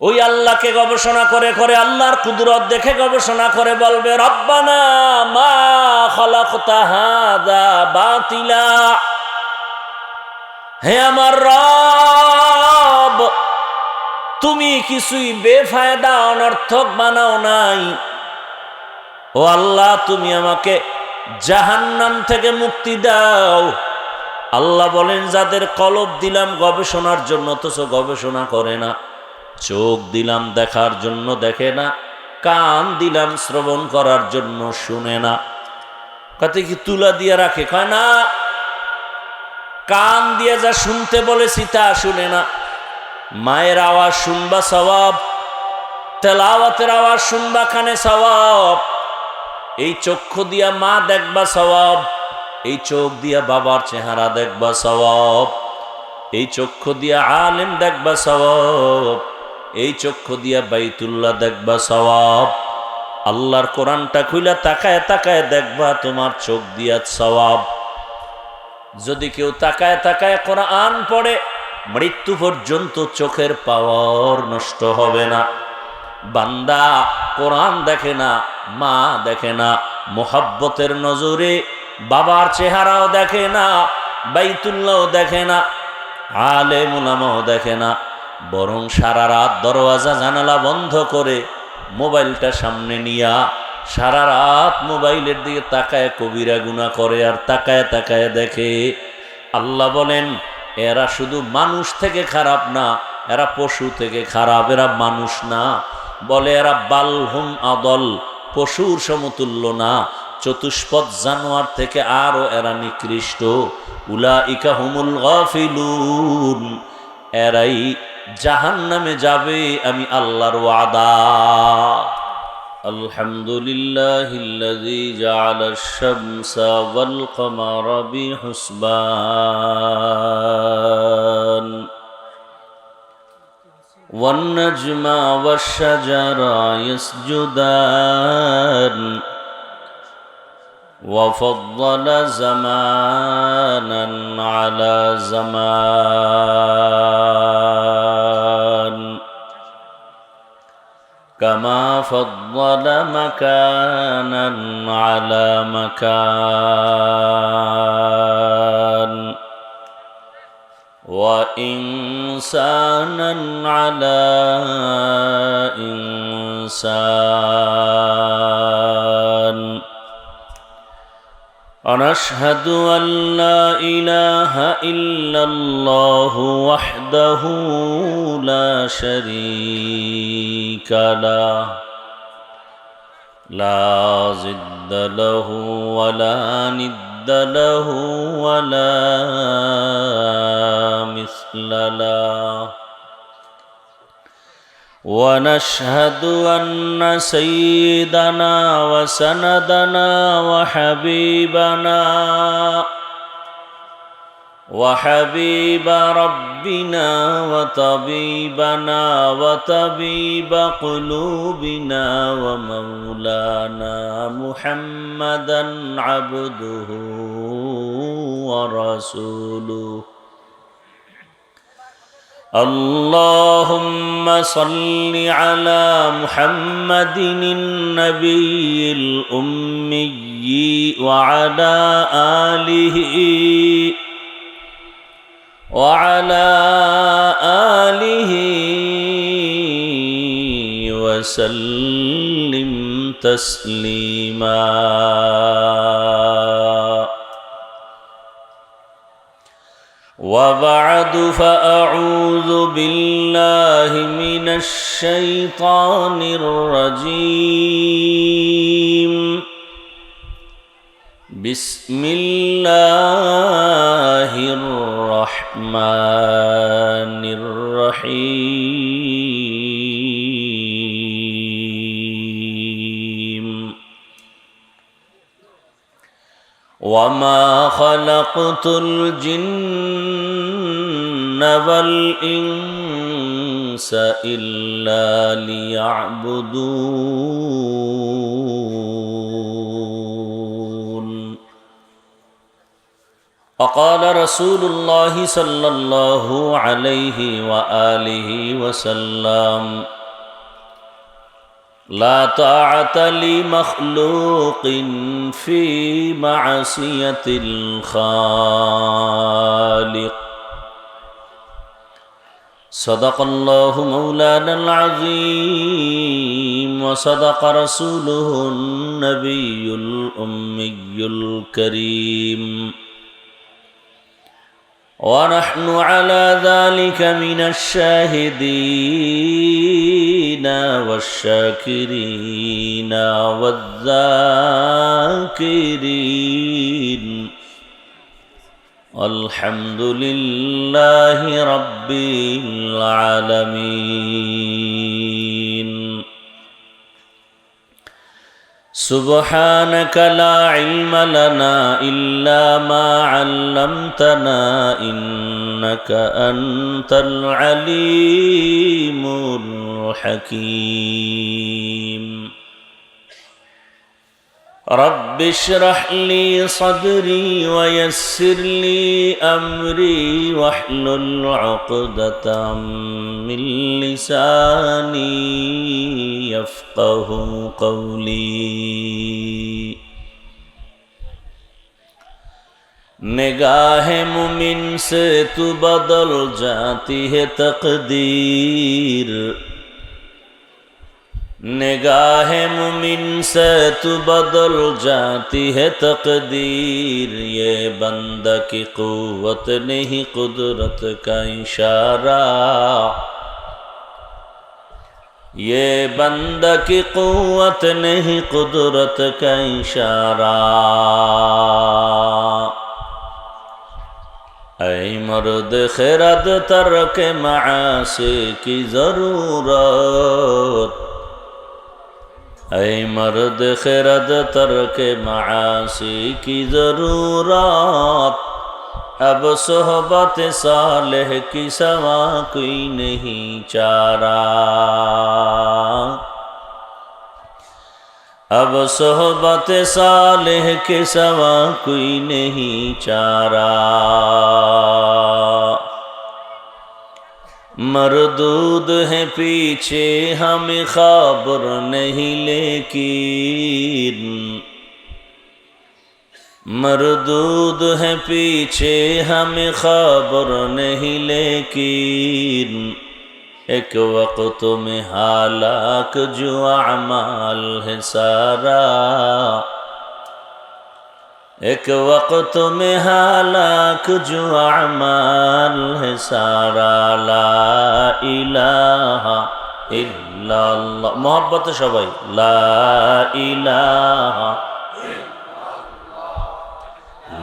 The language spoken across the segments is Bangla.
ওই আল্লাহকে গবেষণা করে করে আল্লাহর কুদরত দেখে গবেষণা করে বলবে রব্বানা মা খালাকতা হাযা বাতিলা, হে আমার রব, তুমি কিছুই বেফায়দা অনর্থক বানাও নাই। ও আল্লাহ, তুমি আমাকে জাহান্নাম থেকে মুক্তি দাও। আল্লাহ বলেন, যাদের কলব দিলাম গবেষণার জন্য অথচ গবেষণা করে না, চোখ দিলাম দেখার জন্য দেখে না, কান দিলাম শ্রবণ করার জন্য শুনে না। কত কি তুলা দিয়ে রাখে? কয় না, কান দিয়ে যা শুনতে বলেছি তা শুনে না। মায়ের আওয়াজ শুনবা সওয়াব, তেলাওয়াতের আওয়াজ শুনবা কানে সওয়াব। এই চক্ষু দিয়া মা দেখবা সওয়াব, এই চোখ দিয়া বাবার চেহারা দেখবা সওয়াব, এই চক্ষু দিয়া আলেম দেখবা সওয়াব, এই চক্ষু দিয়া বাইতুল্লাহ দেখবা সওয়াব। আল্লাহর কোরআনটা খুইলা তাকায় তাকায় দেখবা তোমার চোখ দিয়া সওয়াব। যদি কেউ তাকায় তাকায় কোরআন পড়ে, মৃত্যু পর্যন্ত চোখের পাওয়ার নষ্ট হবে না। বান্দা কোরআন দেখে না, মা দেখে না, মোহাব্বতের নজরে বাবার চেহারাও দেখে না, বাইতুল্লাহও দেখে না, আলেম উলামাও দেখে না, বরং সারা রাত দরওয়াজা জানালা বন্ধ করে মোবাইলটা সামনে নিয়া সারা রাত মোবাইলের দিকে তাকায় কবিরা গুনাহ করে আর তাকায় তাকায় দেখে। আল্লাহ বলেন, এরা শুধু মানুষ থেকে খারাপ না, এরা পশু থেকে খারাপ, এরা মানুষ না। বলে এরা বালহুম আদল, পশুর সমতুল্য না, চতুষ্পদ জানোয়ার থেকে আরো এরা নিকৃষ্ট। উলাইকা হুমুল গাফিলুন, এরাই জাহান্নামে যাবে, আমি আল্লাহর ওয়াদা। আলহামদুলিল্লাহিল্লাযী জাআলাশ শামসা ওয়াল কমারা বিহুসবান ওয়ান নাজমা ওয়াশ শাজারা ইয়াসজুদান وفضل زمانا على زمان كما فضل مكانا على مكان وإنسانا على إنسان ونشهد أن لا إله إلا الله وحده لا شريك له لا ضد له ولا ند له ولا مثل له ونشهد أن سيدنا وسندنا وحبيب ربنا وطبيبنا وطبيب قلوبنا ومولانا محمدا عبده ورسوله اللهم صل على محمد النبي الأمي وعلى آله وسلم تسليما وبعد فأعوذ بالله من الشيطان الرجيم بسم الله الرحمن الرحيم وما خلقت الجن والإنس إلا ليعبدون وقال رسول الله صلى الله عليه وآله وسلم لا طاعة لمخلوق في معصية الخالق صدق الله مولانا العظيم وصدق رسوله النبي الأمي الكريم ونحن على ذلك من الشاهدين والشاكرين والذاكرين والحمد لله رب العالمين سبحانك لا علم لنا إلا ما علمتنا إنك أنت العليم الحكيم رب اشرح لي صدري ويسر لي أمري واحلل عقدة من لساني يفقه قولي निगाह मुमिन से तू बदल जाती है तकदीर निगाह मुमिन से तू बदल जाती है तकदीर ये बंदा की कुव्वत नहीं कुदरत का इशारा ये बंदा की कुव्वत नहीं कुदरत का इशारा ऐ मर्द खिरद तर्क मासी की जरूरत ऐ मर्द खिरद तर्क मासी की जरूरत अब सोहबत सालेह की सवा कोई नहीं चारा अब सोहबत सालेह के सवा कोई नहीं चारा मरदूद है पीछे हमें खबर नहीं लेकिन मरदूद है पीछे हमें खबर नहीं लेकिन एक वक्त में हालाक जो अमाल है सारा एक वक्त में हालाक जो अमाल है सारा ला इलाहा इल्लल्लाह मोहब्बत सबाई ला इलाहा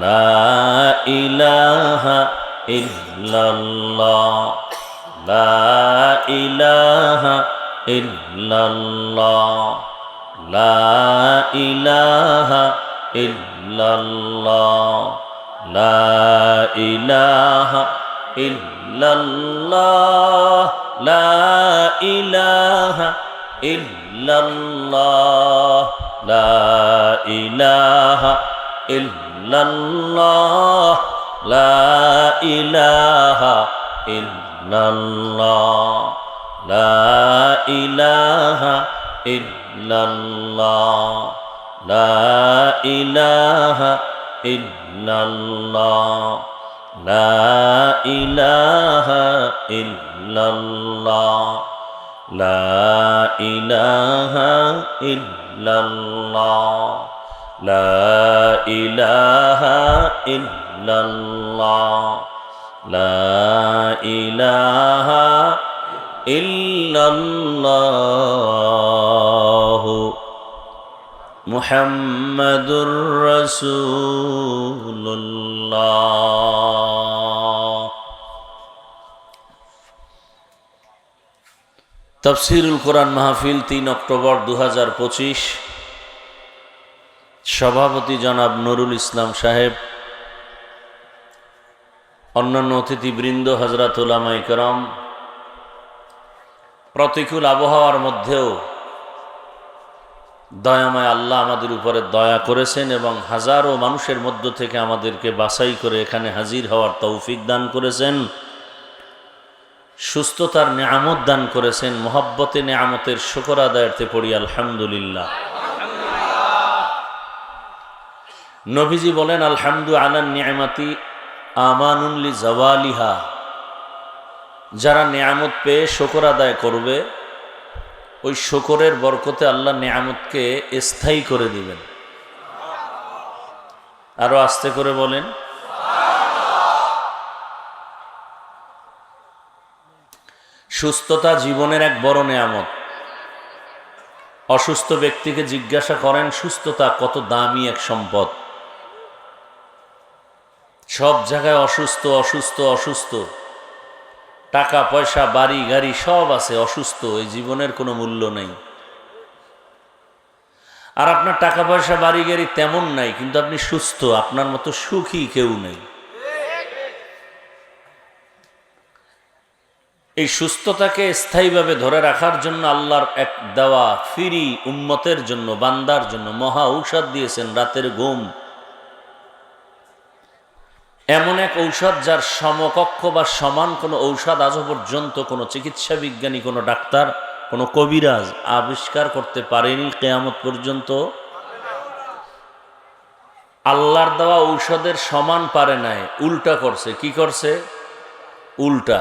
इल्लल्लाह ला इलाहा इल्लल्लाह ला इलाहा इल्लल्लाह ला इलाहा इल्लल्लाह ला इलाहा इल्लल्लाह ला इलाहा इल्लल्लाह ला इलाहा इल्लल्लाह ला इलाहा इल्लल्लाह ला इलाहा इल्लल्लाह ला इलाहा इल्लल्लाह ला इलाहा इल्लल्लाह ला इलाहा इल्लल्लाह ला इलाहा इल्लल्लाह मुहम्मदुर रसूलुल्लाह। तफसीरुल कुरान महफिल 3 অক্টোবর 2025 সভাপতি জনাব নুরুল ইসলাম সাহেব, অন্যান্য অতিথিবৃন্দ, হযরত উলামায়ে কেরাম, প্রতিকূল আবহাওয়ার মধ্যেও দয়াময় আল্লাহ আমাদের উপরে দয়া করেছেন এবং হাজারো মানুষের মধ্য থেকে আমাদেরকে বাছাই করে এখানে হাজির হওয়ার তৌফিক দান করেছেন, সুস্থতার নেয়ামত দান করেছেন। মহব্বতে নেয়ামতের শুকর আদায়ার্থে পড়ি আলহামদুলিল্লাহ। নবীজি বলেন, আলহামদু আলা নিয়ামতি আমানুন লি জাওয়ালিহা। যারা নেয়ামত পেয়ে শুকর আদায় করবে, ওই শুকরের বরকতে আল্লাহ নেয়ামতকে স্থায়ী করে দিবেন। আরো আস্তে করে বলেন। সুস্থতা জীবনের এক বড় নেয়ামত। অসুস্থ ব্যক্তিকে জিজ্ঞাসা করেন সুস্থতা কত দামি এক সম্পদ। সব জায়গায় অসুস্থ অসুস্থ অসুস্থ, টাকা পয়সা বাড়ি গাড়ি সব আছে, অসুস্থ, এই জীবনের কোনো মূল্য নেই। আর আপনার টাকা পয়সা বাড়ি গাড়ি তেমন নাই, কিন্তু আপনি সুস্থ, আপনার মতো সুখী কেউ নেই। এই সুস্থতাকে স্থায়ীভাবে ধরে রাখার জন্য আল্লাহর এক দেওয়া ফিরি উম্মতের জন্য, বান্দার জন্য মহা ঔষধ দিয়েছেন, রাতের ঘুম। এমন এক ঔষধ যার সমকক্ষ বা সমান কোনো ঔষধ আজও পর্যন্ত কোনো চিকিৎসা বিজ্ঞানী, কোনো ডাক্তার, কোনো কবিরাজ আবিষ্কার করতে পারেনি কিয়ামত পর্যন্ত। আল্লাহর দেওয়া ঔষধের সমান পারে নাই, উল্টা করছে। কি করছে? উল্টা।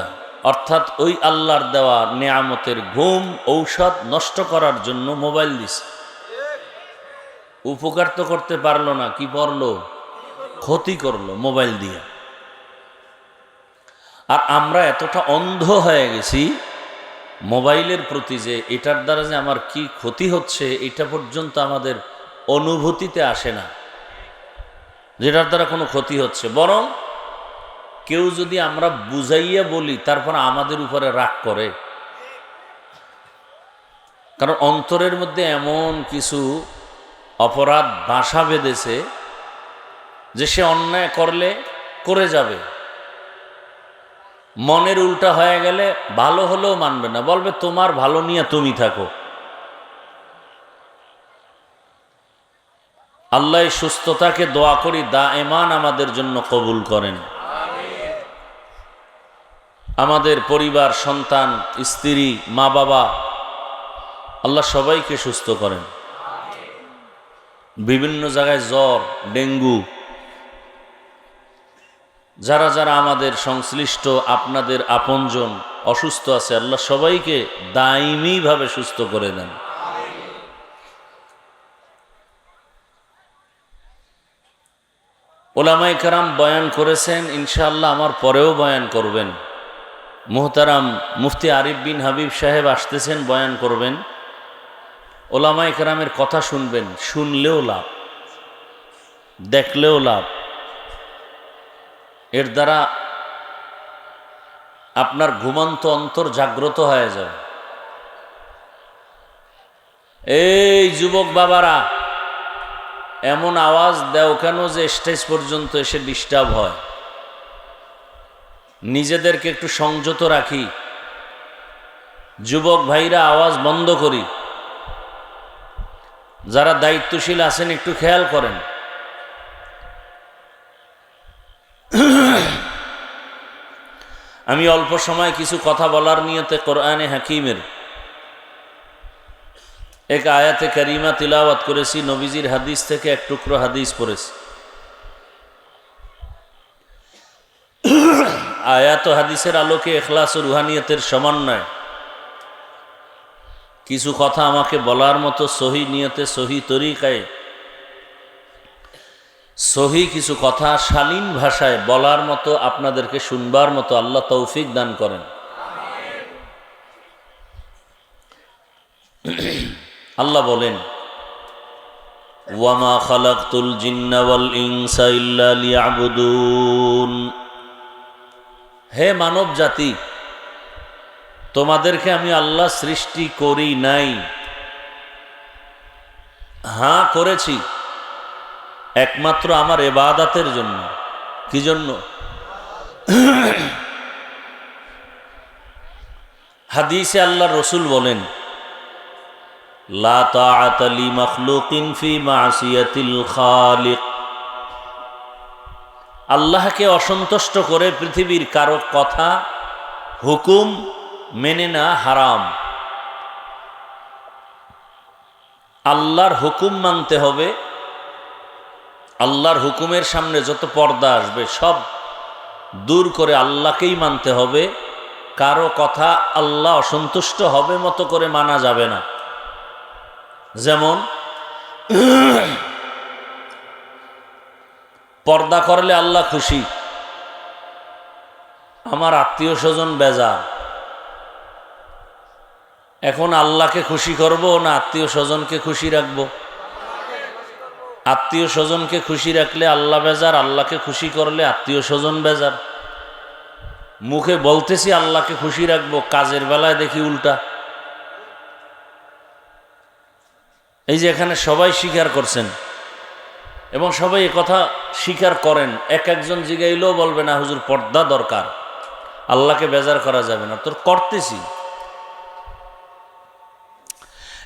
অর্থাৎ ওই আল্লাহর দেওয়া নেয়ামতের ঘুম ঔষধ নষ্ট করার জন্য মোবাইল দিছে। উপকার তো করতে পারলো না, কি করলো? ক্ষতি করলো মোবাইল দিয়ে। আর আমরা এতটা অন্ধ হয়ে গেছি মোবাইলের প্রতি, যে এটার দ্বারা যে আমার কি ক্ষতি হচ্ছে এটা পর্যন্ত আমাদের অনুভূতিতে আসে না, যেটার দ্বারা কোনো ক্ষতি হচ্ছে। বরং কেউ যদি আমরা বুঝাইয়া বলি তারপর আমাদের উপরে রাগ করে। কারণ অন্তরের মধ্যে এমন কিছু অপরাধ বাসা বেঁধেছে যে সে অন্যায় করলে করে যাবে, মনের উল্টা হয়ে গেলে ভালো হলেও মানবে না, বলবে তোমার ভালো নিয়ে তুমি থাকো। আল্লাহ সুস্থতাকে দোয়া করি দায়েমান আমাদের জন্য কবুল করেন। আমাদের পরিবার, সন্তান, স্ত্রী, মা বাবা, আল্লাহ সবাইকে সুস্থ করেন। বিভিন্ন জায়গায় জ্বর, ডেঙ্গু, যারা যারা আমাদের সংশ্লিষ্ট আপনাদের আপনজন অসুস্থ আছে, আল্লাহ সবাইকে দায়ীমীভাবে সুস্থ করে দেন। ওলামায়ে কেরাম বয়ান করেছেন, ইনশাআল্লাহ আমার পরেও বয়ান করবেন। মুহতারাম মুফতি আরিফ বিন হাবিব সাহেব আসতেছেন, বয়ান করবেন। ওলামায়ে কেরামের কথা শুনবেন, শুনলেও লাভ, দেখলেও লাভ। এর দ্বারা আপনার ঘুমন্ত অন্তর জাগ্রত হয়ে যাবে। এই যুবক বাবারা, এমন আওয়াজ দেও কেন যে স্টেজ পর্যন্ত এসে ডিস্টার্ব হয়? নিজেদেরকে একটু সংযত রাখি। যুবক ভাইরা আওয়াজ বন্ধ করি। যারা দায়িত্বশীল আছেন একটু খেয়াল করেন। আমি অল্প সময় কিছু কথা বলার নিয়তে কোরআনে হাকিমের এক আয়াতে কারিমা তিলাওয়াত করেছি, নবীজির হাদিস থেকে এক টুকরো হাদিস পড়েছি। আয়াত ও হাদিসের আলোকে ইখলাস ও রুহানিয়তের সমন্বয় কিছু কথা আমাকে বলার মতো সহি নিয়তে, সহি তরিকায়, সহি কিছু কথা শালীন ভাষায় বলার মতো, আপনাদেরকে শুনবার মতো আল্লাহ তৌফিক দান করেন। আল্লাহ বলেন, ওয়ামা খালাকতুল জিন্না ওয়াল ইনসা ইল্লা লিয়াবুদুন। হে মানব জাতি, তোমাদেরকে আমি আল্লাহ সৃষ্টি করি নাই। হ্যাঁ করেছি, একমাত্র আমার ইবাদতের জন্য। কি জন্য? হাদিসে আল্লাহর রাসূল বলেন, লা তাআতা লি মাখলুকিন ফি মাসিয়াতিল খালিক। আল্লাহকে অসন্তুষ্ট করে পৃথিবীর কারো কথা হুকুম মেনে না হারাম। আল্লাহর হুকুম মানতে হবে। আল্লাহর হুকুমের সামনে যত পর্দা আসবে সব দূর করে আল্লাহকেই মানতে হবে। কারো কথা আল্লাহ অসন্তুষ্ট হবে মতো করে মানা যাবে না। যেমন পর্দা করলে আল্লাহ খুশি, আমার আত্মীয় স্বজন বেজার। এখন আল্লাহকে খুশি করব না আত্মীয় স্বজনকে খুশি রাখব? আত্মীয় স্বজনকে খুশি রাখলে আল্লাহ বেজার, আল্লাহকে খুশি করলে আত্মীয় স্বজন বেজার। মুখে বলতেছি আল্লাহকে খুশি রাখবো, কাজের বেলায় দেখি উল্টা। এই যে এখানে সবাই স্বীকার করছেন এবং সবাই কথা স্বীকার করেন, এক একজন জিগাইলেও বলবে না হুজুর পর্দা দরকার, আল্লাহকে বেজার করা যাবে না। তোর করতেছি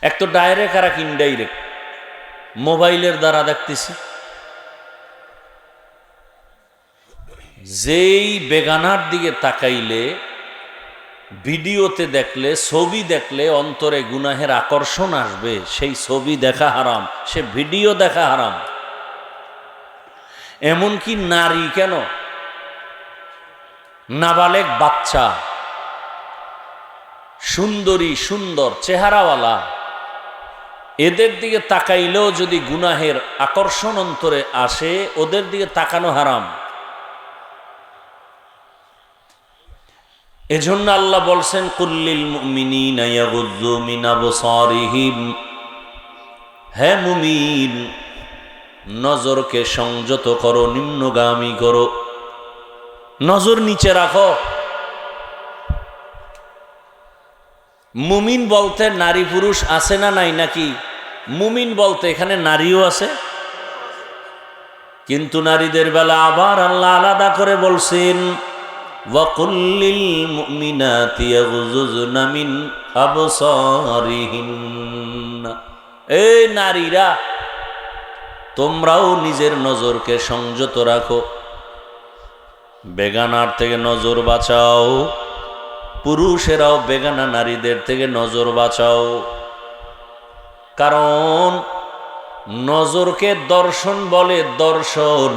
এক তো ডাইরেক্ট আর এক ইনডাইরেক্ট, মোবাইলের দ্বারা দেখতেছি। যেই বেগানার দিকে তাকাইলে, ভিডিওতে দেখলে, ছবি দেখলে অন্তরে গুনাহের আকর্ষণ আসবে, সেই ছবি দেখা হারাম, সে ভিডিও দেখা হারাম। এমনকি নারী কেন, নাবালেগ বাচ্চা, সুন্দরী সুন্দর চেহারাওয়ালা, এদের দিকে তাকাইলেও যদি গুনাহের আকর্ষণ অন্তরে আসে, ওদের দিকে তাকানো হারাম। এজন্য আল্লাহ বলছেন কুল্লিল মুমিনিনা ইয়াগুযযু মিন আবসারিহিম, হে মুমিন নজরকে সংযত করো, নিম্নগামী করো, নজর নিচে রাখো। মুমিন বলতে নারী পুরুষ আছে না নাই নাকি? মুমিন বলতে এখানে নারীও আছে, কিন্তু নারীদের বেলা আবার আল্লাহ আলাদা করে বলছেন ওয়াকুল্লিল মুমিনাতি ইয়াগুযুযনা মিন আবসারিহিন্না, এই নারীরা তোমরাও নিজের নজরকে সংযত রাখো, বেগানার থেকে নজর বাঁচাও। পুরুষেরাও বেগানা নারীদের থেকে নজর বাঁচাও, কারণ নজরকে দর্শন বলে। দর্শন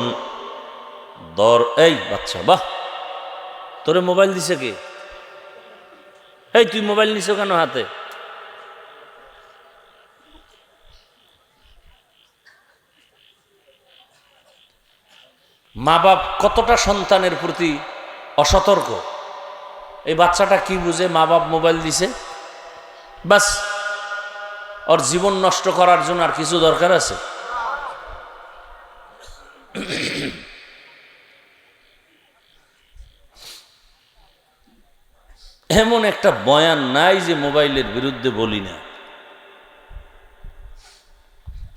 এই বাচ্চা, বাহ তোরে মোবাইল দিছে কে? এই তুই মোবাইল নিছ কেন হাতে? মা বাপ কতটা সন্তানের প্রতি অসতর্ক। এই বাচ্চাটা কি বুঝে? মা বাপ মোবাইল দিছে, বাস ওর জীবন নষ্ট করার জন্য আর কিছু দরকার আছে? এমন একটা বয়ান নাই যে মোবাইলের বিরুদ্ধে বলি না।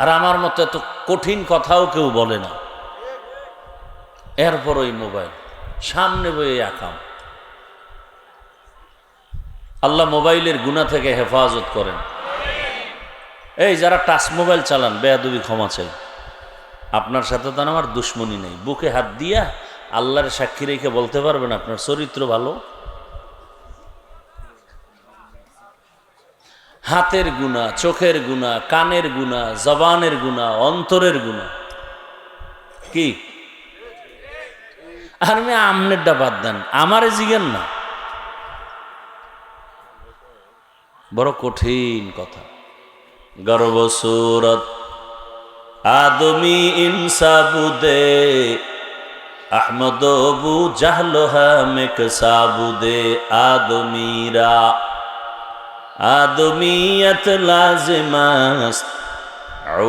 আর আমার মতো এত কঠিন কথাও কেউ বলে না, এরপর ওই মোবাইল সামনে বয়ে আকাম। আল্লাহ মোবাইলের গুনাহ থেকে হেফাজত করেন। এই যারা টাচ মোবাইল চালান, বেয়াদবি ক্ষমা চাই। আপনার সাথে তো আমার দুশ্মনী নেই, বুকে হাত দিয়া আল্লাহর সাক্ষী রেখে বলতে পারবেন আপনার চরিত্র ভালো? হাতের গুনাহ, চোখের গুনাহ, কানের গুনাহ, জবানের গুনাহ, অন্তরের গুনাহ কি? আর আমি আমনেরটা বাদ দেন, আমারে জিগেন না। বড় কঠিন কথা। গর্ব সুরত আদমি ইনসাবুদে, আহমদ বু জাহলহা মেক সাবুদে, আদমিরা আদমিয়ত লাজিমাস্ত,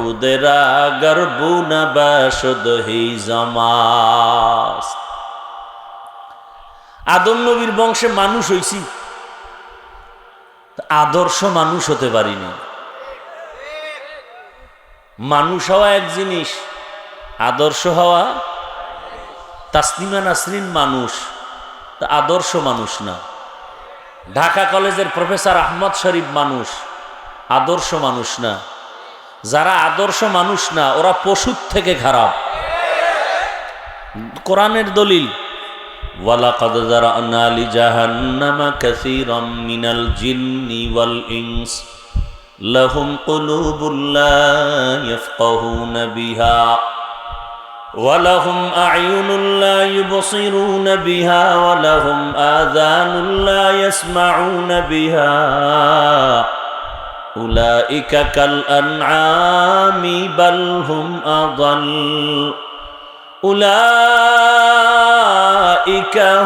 উদেরা গর্বু নবাশদ হি জামাস। আদম নবীর বংশে মানুষ হইছি, আদর্শ মানুষ হতে পারিনি। মানুষ হওয়া এক জিনিস, আদর্শ হওয়া। তাসলিমা নাসরিন মানুষ, আদর্শ মানুষ না। ঢাকা কলেজের প্রফেসর আহমদ শরীফ মানুষ, আদর্শ মানুষ না। যারা আদর্শ মানুষ না ওরা পশুর থেকে খারাপ। কোরআনের দলিল, ওয়ালাকাদ যারানা লিজাহান্নামা কাসীরাম মিনাল জিন্নি ওয়াল ইনস লাহুম কুলুবুল লা ইয়াফকাহুনা বিহা ওয়ালাহুম আ'য়ুনুন লা ইউবসিরুনা বিহা ওয়ালাহুম আযানুন লা ইয়াসমাউনা বিহা উলাইকা কাল আনআমি বাল হুম আযাল উলাইকা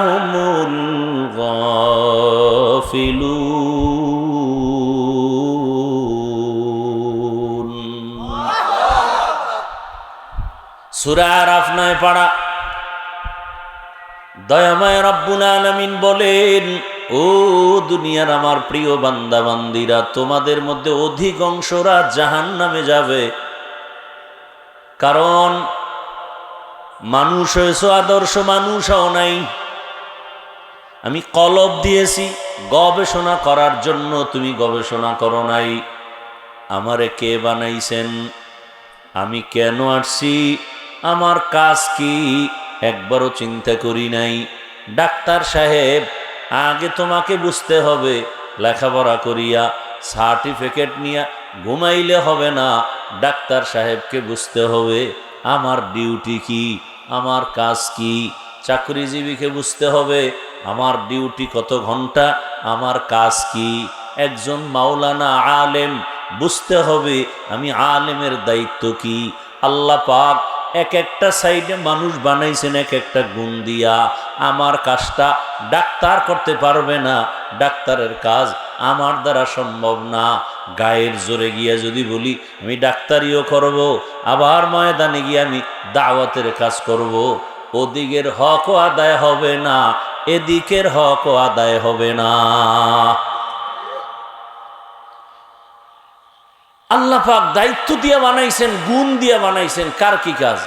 হুমুল গাফিলুন। সূরা আরাফ 9 পারা। দয়াময় রব্বুল আলামিন বলেন, ও দুনিয়ার আমার প্রিয় বান্দা বান্দিরা, তোমাদের মধ্যে অধিকাংশরা জাহান্নামে যাবে। কারণ মানুষ হয়েছো, আদর্শ মানুষ হও নাই। আমি কলব দিয়েছি গবেষণা করার জন্য, তুমি গবেষণা করো নাই। আমারে কে বানাইছেন, আমি কেন আসছি, আমার কাজ কি, একবারও চিন্তা করি নাই। ডাক্তার সাহেব, আগে তোমাকে বুঝতে হবে, লেখাপড়া করিয়া সার্টিফিকেট নিয়া ঘুমাইলে হবে না। ডাক্তার সাহেবকে বুঝতে হবে আমার ডিউটি কি, আমার কাজ কি। চাকরিজীবীকে বুঝতে হবে আমার ডিউটি কত ঘন্টা, আমার কাজ কি। একজন মাওলানা আলেম বুঝতে হবে আমি আলেমের দায়িত্ব কি। আল্লাহ পাক এক একটা সাইডে মানুষ বানাইছেন এক একটা গুণ দিয়া। আমার কাজটা ডাক্তার করতে পারবে না, ডাক্তারের কাজ আমার দ্বারা সম্ভব না। গায়ের জোরে গিয়া যদি বলি আমি ডাক্তারিও করব, আবার ময়দানে গিয়ে আমি দাওয়াতের কাজ করব, ওদিকের হকও আদায় হবে না, এদিকের হকও আদায় হবে না। আল্লাহ পাক দায়িত্ব দিয়ে বানাইছেন, গুণ দিয়ে বানাইছেন। কার কি কাজ?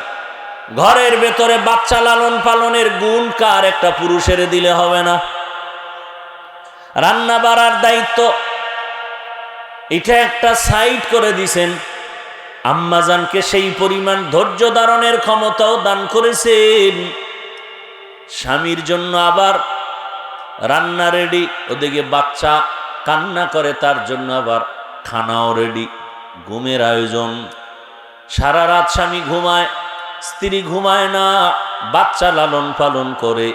ঘরের ভেতরে বাচ্চা লালন পালনের গুণ কার? একটা পুরুষের দিলে হবে না। রান্না বাড়ার দায়িত্ব এটা একটা সাইড করে দিছেন। আম্মাজানকে সেই পরিমাণ ধৈর্য ধারণের ক্ষমতাও দান করেছেন। স্বামীর জন্য আবার রান্না রেডি, ওদিকে বাচ্চা কান্না করে তার জন্য আবার খানাও রেডি, ঘুমের আয়োজন। সারা রাত স্বামী ঘুমায়, স্ত্রী ঘুমায় না, বাচ্চা লালন পালন করে।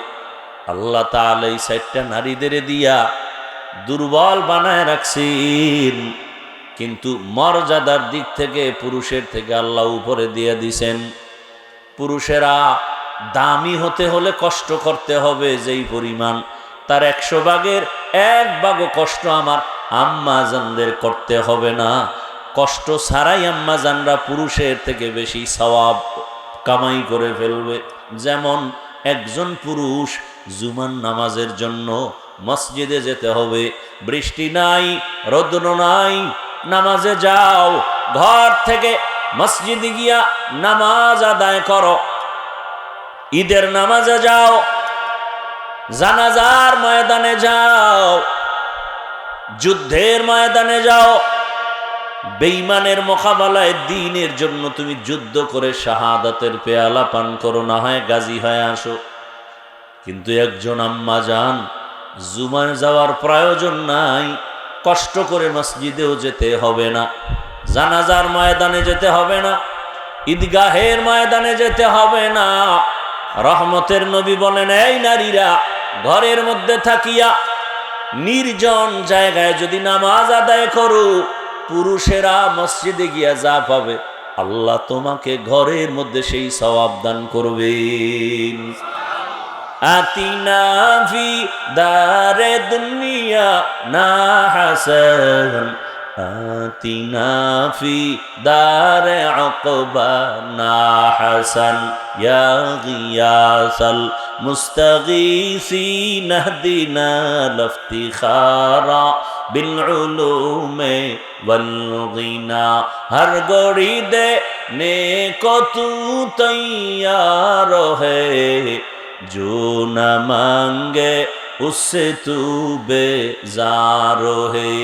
আল্লাহ তাআলা এই সাইডটা নারীদের দিয়া দুর্বল বানায় রাখছেন, কিন্তু মর্যাদার দিক থেকে পুরুষের থেকে আল্লাহ উপরে দিয়ে দিছেন। পুরুষেরা দামি হতে হলে কষ্ট করতে হবে যেই পরিমাণ, তার 100 ভাগের 1 ভাগও কষ্ট আমার আম্মাজানদের করতে হবে না। কষ্ট ছাড়াই আম্মাজানরা পুরুষের থেকে বেশি সওয়াব কামাই করে ফেলবে। যেমন একজন পুরুষ জুমার নামাজের জন্য মসজিদে যেতে হবে, বৃষ্টি নাই, রৌদ্র নাই, নামাজে যাও, ঘর থেকে মসজিদে গিয়া নামাজ আদায় করো। ঈদের নামাজে যাও, জানাজার ময়দানে যাও, যুদ্ধের ময়দানে যাও। বেঈমানের মোকাবেলায় দ্বীনের জন্য তুমি যুদ্ধ করে শাহাদাতের পেয়ালা পান করো, না হয় গাজী হয়ে আসো। কিন্তু একজন আম্মা জান জুমায় যাওয়ার প্রয়োজন নাই, কষ্ট করে মসজিদেও যেতে হবে না, জানাজার ময়দানে যেতে হবে না, ঈদগাহের ময়দানে যেতে হবে না। রহমতের নবী বলেন, এই নারীরা ঘরের মধ্যে থাকিয়া নির্জন জায়গায় যদি নামাজ আদায় করো, পুরুষেরা মসজিদে গিয়া যা পাবে আল্লাহ তোমাকে ঘরের মধ্যে সেই সওয়াব দান করবেন। আতিনা ফি দারে দুনিয়া না হাসান, আতিনা ফি দারে আকবা না হাসান, ইয়া গিয়াসাল মুস্তাগীসিন ইহদিনা লফতিখারা বিল উলুমে ওয়াল গিনা। হর গড়ি দে নেকো তু তৈয়ার হে, जो न मांगे उससे तू बेजार है।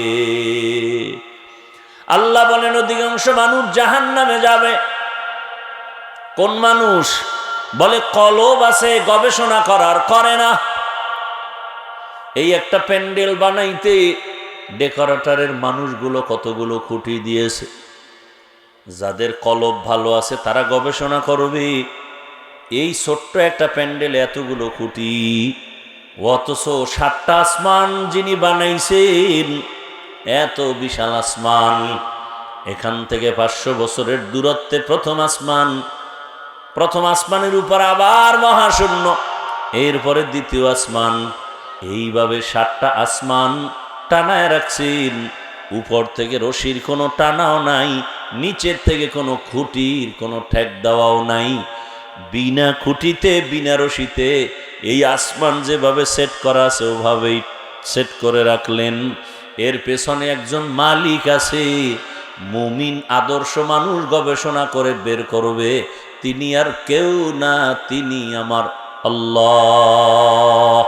আল্লাহ বলেন অধিকাংশ মানুষ জাহান্নামে যাবে। কোন মানুষ? বলে কলব আছে গবেষণা করার, করে না। এই একটা প্যান্ডেল বানাইতে ডেকোরেটরের মানুষগুলো কতগুলো খুঁটি দিয়েছে। যাদের কলব ভালো আছে তারা গবেষণা করবে, এই ছোট্ট একটা প্যান্ডেল এতগুলো খুঁটি, অথচ 7টা আসমান যিনি বানাইছেন, এত বিশাল আসমান, এখান থেকে 500 বছরের দূরত্বে প্রথম আসমান, প্রথম আসমানের উপর আবার মহাশূন্য, এরপরে দ্বিতীয় আসমান, এইভাবে 7টা আসমান টানায় রাখছেন। উপর থেকে রশির কোনো টানাও নাই, নিচের থেকে কোনো খুঁটির কোনো ঠেক দেওয়াও নাই। বিনা খুঁটিতে বিনা রশিতে এই আসমান যেভাবে সেট করা আছে ওভাবেই সেট করে রাখলেন। এর পেছনে একজন মালিক আছে। মুমিন আদর্শ মানুষ গবেষণা করে বের করবে, তিনি আর কেউ না, তিনি আমার আল্লাহ।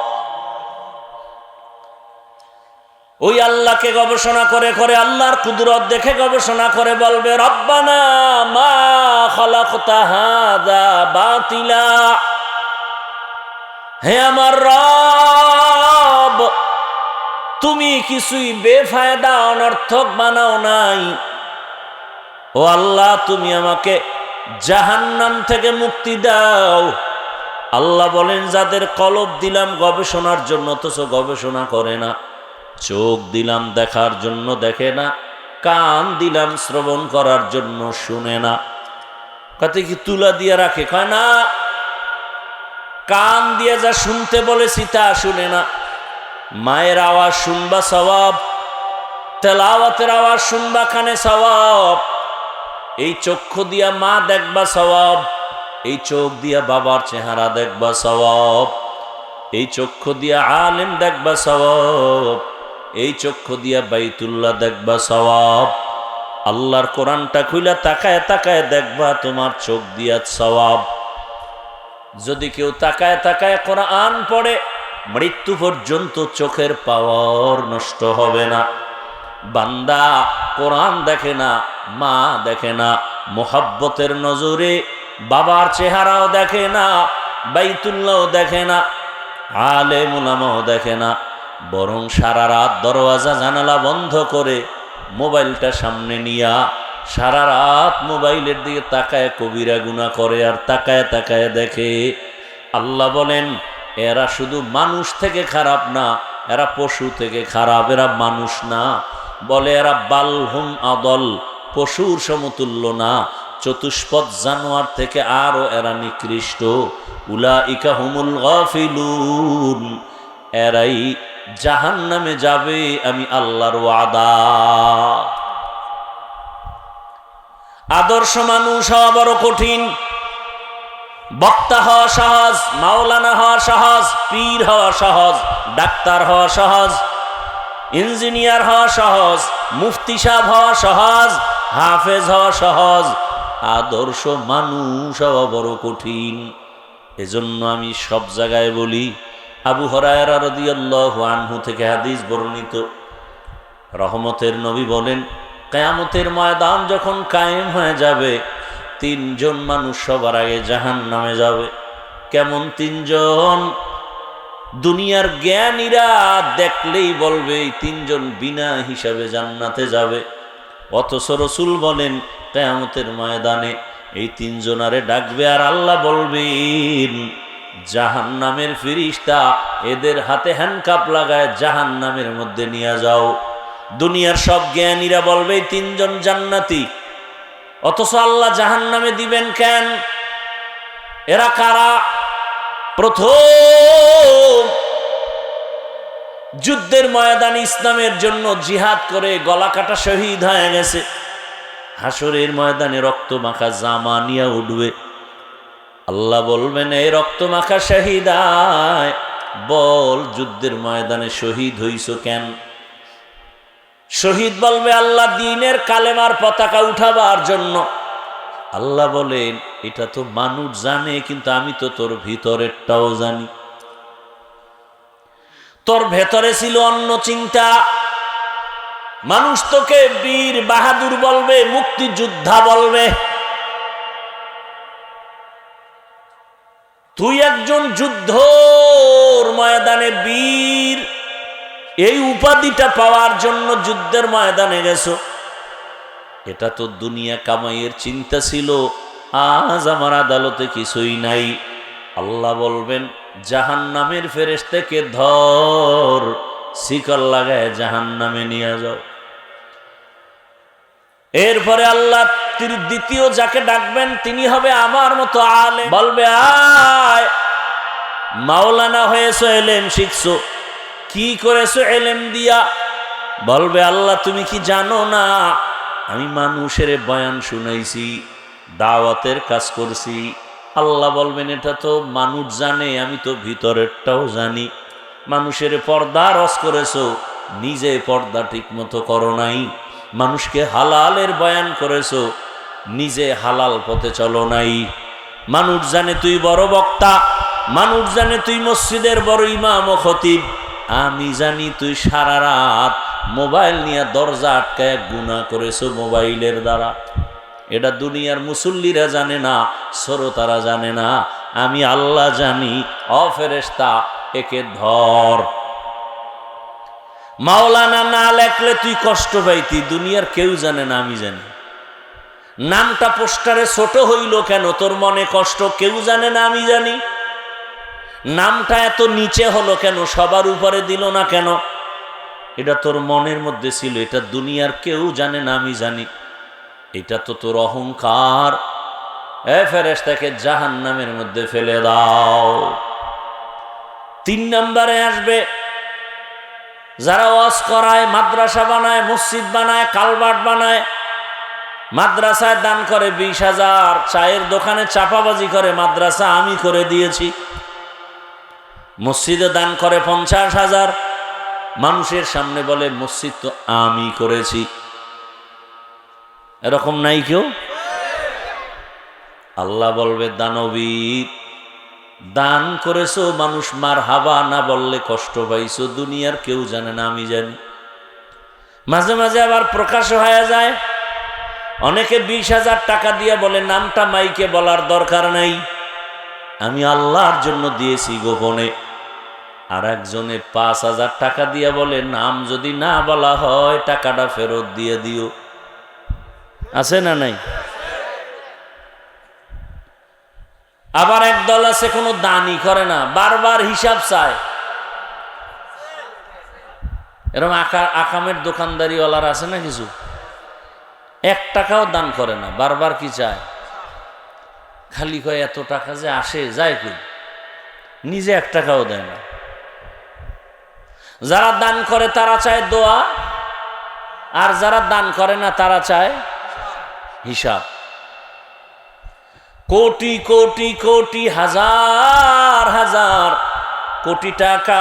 ওই আল্লাহকে গবেষণা করে করে, আল্লাহর কুদরত দেখে গবেষণা করে বলবে, রব্বানা মা খালাকতা হাযা বাতিলা, হে আমার রব, তুমি কিছুই বেফায়দা অনর্থক বানাও নাই। ও আল্লাহ, তুমি আমাকে জাহান্নাম থেকে মুক্তি দাও। আল্লাহ বলেন, যাদের কলব দিলাম গবেষণার জন্য অথচ গবেষণা করে না, চোখ দিলাম দেখার জন্য দেখে না, কান দিলাম শ্রবণ করার জন্য শুনে না। কত কি তুলা দিয়ে রাখে? কয় না, কান দিয়ে যা শুনতে বলেছি তা শুনে না। মায়ের আওয়াজ শুনবা সওয়াব, তেলাওয়াতের আওয়াজ শুনবা কানে সওয়াব। এই চক্ষু দিয়া মা দেখবা সওয়াব, এই চোখ দিয়া বাবার চেহারা দেখবা সওয়াব, এই চক্ষু দিয়া আলেম দেখবা সওয়াব, এই চক্ষু দিয়া বাইতুল্লাহ দেখবা সওয়াব। আল্লাহর কোরআনটা খুইলা তাকায় তাকায় দেখবা, তোমার চোখ দিয়া সওয়াব। যদি কেউ তাকায় তাকায় কোরআন পড়ে, মৃত্যু পর্যন্ত চোখের পাওয়ার নষ্ট হবে না। বান্দা কোরআন দেখে না, মা দেখে না, মোহাব্বতের নজরে বাবার চেহারাও দেখে না, বাইতুল্লাহও দেখে না, আলেম উলামাও দেখে না, বরং সারা রাত দরওয়াজা জানালা বন্ধ করে মোবাইলটা সামনে নিয়া সারা রাত মোবাইলের দিকে তাকায় কবিরা গুনাহ করে আর তাকায় তাকায় দেখে। আল্লাহ বলেন, এরা শুধু মানুষ থেকে খারাপ না, এরা পশু থেকে খারাপ, এরা মানুষ না। বলে এরা বালহুম আদল, পশুর সমতুল্য না, চতুষ্পদ জানোয়ার থেকে আরো এরা নিকৃষ্ট। উলাইকা হুমুল গাফিলুন, এরাই জাহান্নামে যাবে, আমি আল্লাহর ওয়াদা। আদর্শ মানুষ হওয়া বড় কঠিন। বক্তা হওয়া সহজ, মাওলানা হওয়া সহজ, পীর হওয়া সহজ, ডাক্তার হওয়া সহজ, ইঞ্জিনিয়ার হওয়া সহজ, মুফতি সাহেব হওয়া সহজ, হাফেজ হওয়া সহজ। আদর্শ মানুষ হওয়া বড় কঠিন। এজন্য আমি সব জায়গায় বলি, আবু হুরায়রা রাদিয়াল্লাহু আনহু থেকে হাদিস বর্ণিত, রহমতের নবী বলেন, কিয়ামতের ময়দান যখন কায়েম হয়ে যাবে, 3 জন মানুষ সবার আগে জাহান্নামে যাবে। কেমন 3 জন? দুনিয়ার জ্ঞানীরা দেখলেই বলবে এই 3 জন বিনা হিসাবে জান্নাতে যাবে। অথচ রাসূল বলেন, কিয়ামতের ময়দানে এই 3 জনারে ডাকবে আর আল্লাহ বলবেন, জাহান্নামের ফেরেশতা এদের হাতে হ্যান্ডকাপ লাগায় জাহান্নামের মধ্যে নিয়ে যাও। দুনিয়ার সব জ্ঞানীরা বলবে 3 জন জান্নাতি, অথচ আল্লাহ জাহান্নামে দিবেন কেন? এরা কারা? প্রথম যুদ্ধের ময়দানে ইসলামের জন্য জিহাদ করে গলা কাটা শহীদ হয়ে গেছে, হাসরের ময়দানে রক্ত মাখা জামা নিয়ে উঠবে। আল্লাহ বলবেন, এই রক্ত মাখা শহীদায়, বল যুদ্ধের ময়দানে শহীদ হইছ কেন? শহীদ বলবে, আল্লাহ দ্বীনের কালেমার পতাকা উঠাবার জন্য। আল্লাহ বলেন, এটা তো মানুষ জানে, কিন্তু আমি তো তোর ভিতরেরটাও জানি। তোর ভেতরে ছিল অন্য চিন্তা, মানুষ তোকে বীর বাহাদুর বলবে, মুক্তিযোদ্ধা বলবে। তুই একজন যুদ্ধর ময়দানে বীর, এই উপাধিটা পাওয়ার জন্য যুদ্ধের ময়দানে গেছো। এটা তো দুনিয়া কামাইয়ের চিন্তা ছিল, আজ আমার আদালতে কিছুই নাই। আল্লাহ বলবেন, জাহান্নামের ফেরেশতাকে ধর, শিকল লাগায় জাহান্নামে নিয়ে যাও। এরপরে আল্লাহ দ্বিতীয় যাকে ডাকবেন তিনি হবে আমার মতো আলেম। বলবে, আয় মাওলানা হয়েছো, এলেম শিখছো, কি করেছো এলেম দিয়া? বলবে, আল্লাহ তুমি কি জানো না আমি মানুষের বয়ান শুনাইছি, দাওয়াতের কাজ করছি। আল্লাহ বলবেন, এটা তো মানুষ জানে, আমি তো ভিতরেরটাও জানি। মানুষের পর্দা রস করেছো, নিজে পর্দা ঠিক মতো করো নাই। মানুষকে হালালের বয়ান করেছো, নিজে হালাল পথে চলো নাই। মানুষ জানে তুই বড় বক্তা, মানুষ জানে তুই মসজিদের বড় ইমাম ও খতিব। আমি জানি তুই সারা রাত মোবাইল নিয়ে দরজা আটকায় গুনাহ করেছো মোবাইলের দ্বারা। এটা দুনিয়ার মুসল্লিরা জানে না, শ্রোতারা জানে না, আমি আল্লাহ জানি। ও ফেরেশতা, একে ধর। মাওলানা না লেখলে তুই কষ্ট পাইতি, দুনিয়ার কেউ জানে না, আমি জানি। নামটা পোস্টারে ছোট হইল কেন, তোর মনে কষ্ট, কেউ জানে না, আমি জানি। নামটা এত নিচে হলো কেন, সবার উপরে দিল না কেন, এটা তোর মনের মধ্যে ছিল, এটা দুনিয়ার কেউ জানে না, আমি জানি। এটা তো তোর অহংকার। এ ফেরেশতাকে জাহান্নামের মধ্যে ফেলে দাও। 3 নম্বরে আসবে যারা ওয়াজ করায়, মাদ্রাসা বানায়, মসজিদ বানায়, কালভার্ট বানায়। মাদ্রাসায় দান করে 20,000, চায়ের দোকানে চাপাবাজি করে, মাদ্রাসা আমি করে দিয়েছি। মসজিদে দান করে 50,000, মানুষের সামনে বলে মসজিদ তো আমি করেছি। এরকম নাই কেউ? আল্লাহ বলবে, দানবী, দান করেছো, মানুষ মারহাবা না বললে কষ্ট পাইছো, দুনিয়ার কেউ জানে না, আমি জানি। মাঝে মাঝে আবার প্রকাশ হয়ে যায়, অনেকে 20,000 টাকা দিয়ে বলে নামটা মাইকে বলার দরকার নাই, আমি আল্লাহর জন্য দিয়েছি গোপনে। আর একজনে 5,000 টাকা দিয়ে বলে নাম যদি না বলা হয় টাকাটা ফেরত দিয়ে দিও। আছে না নাই? আবার একদল আছে কোনো দানই করে না, বারবার হিসাব চায়। এরকম আকামের দোকানদারিওয়ালার আছে না কিছু, 1 টাকাও দান করে না, বারবার কি চায়, খালি কয় এত টাকা যে আসে যায় কই, নিজে 1 টাকাও দেয় না। যারা দান করে তারা চায় দোয়া, আর যারা দান করে না তারা চায় হিসাব। কোটি কোটি কোটি হাজার হাজার কোটি টাকা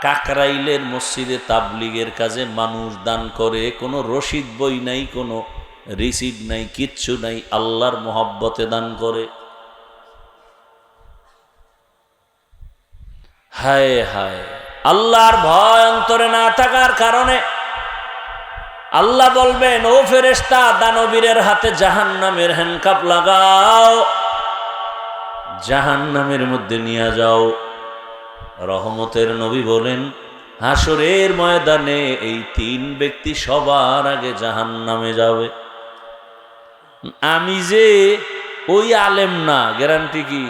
কাকরাইলের মসজিদে তাবলিগের কাজে মানুষ দান করে, কোনো রসিদ বই নাই, কোনো রিসিট নাই, কিচ্ছু নাই, আল্লাহর মহব্বতে দান করে। হায় হায়, আল্লাহর ভয় অন্তরে না থাকার কারণে আল্লাহ বলবেন, ও ফেরেশতা, দানবীরের হাতে জাহান্নামের হ্যান্ডকাপ লাগাও, জাহান্নামের মধ্যে নিয়ে যাও। রহমতের নবী বলেন, হাসরের ময়দানে এই 3 ব্যক্তি সবার আগে জাহান্নামে যাবে। আমি যে ওই আলেম না, গ্যারান্টি কি?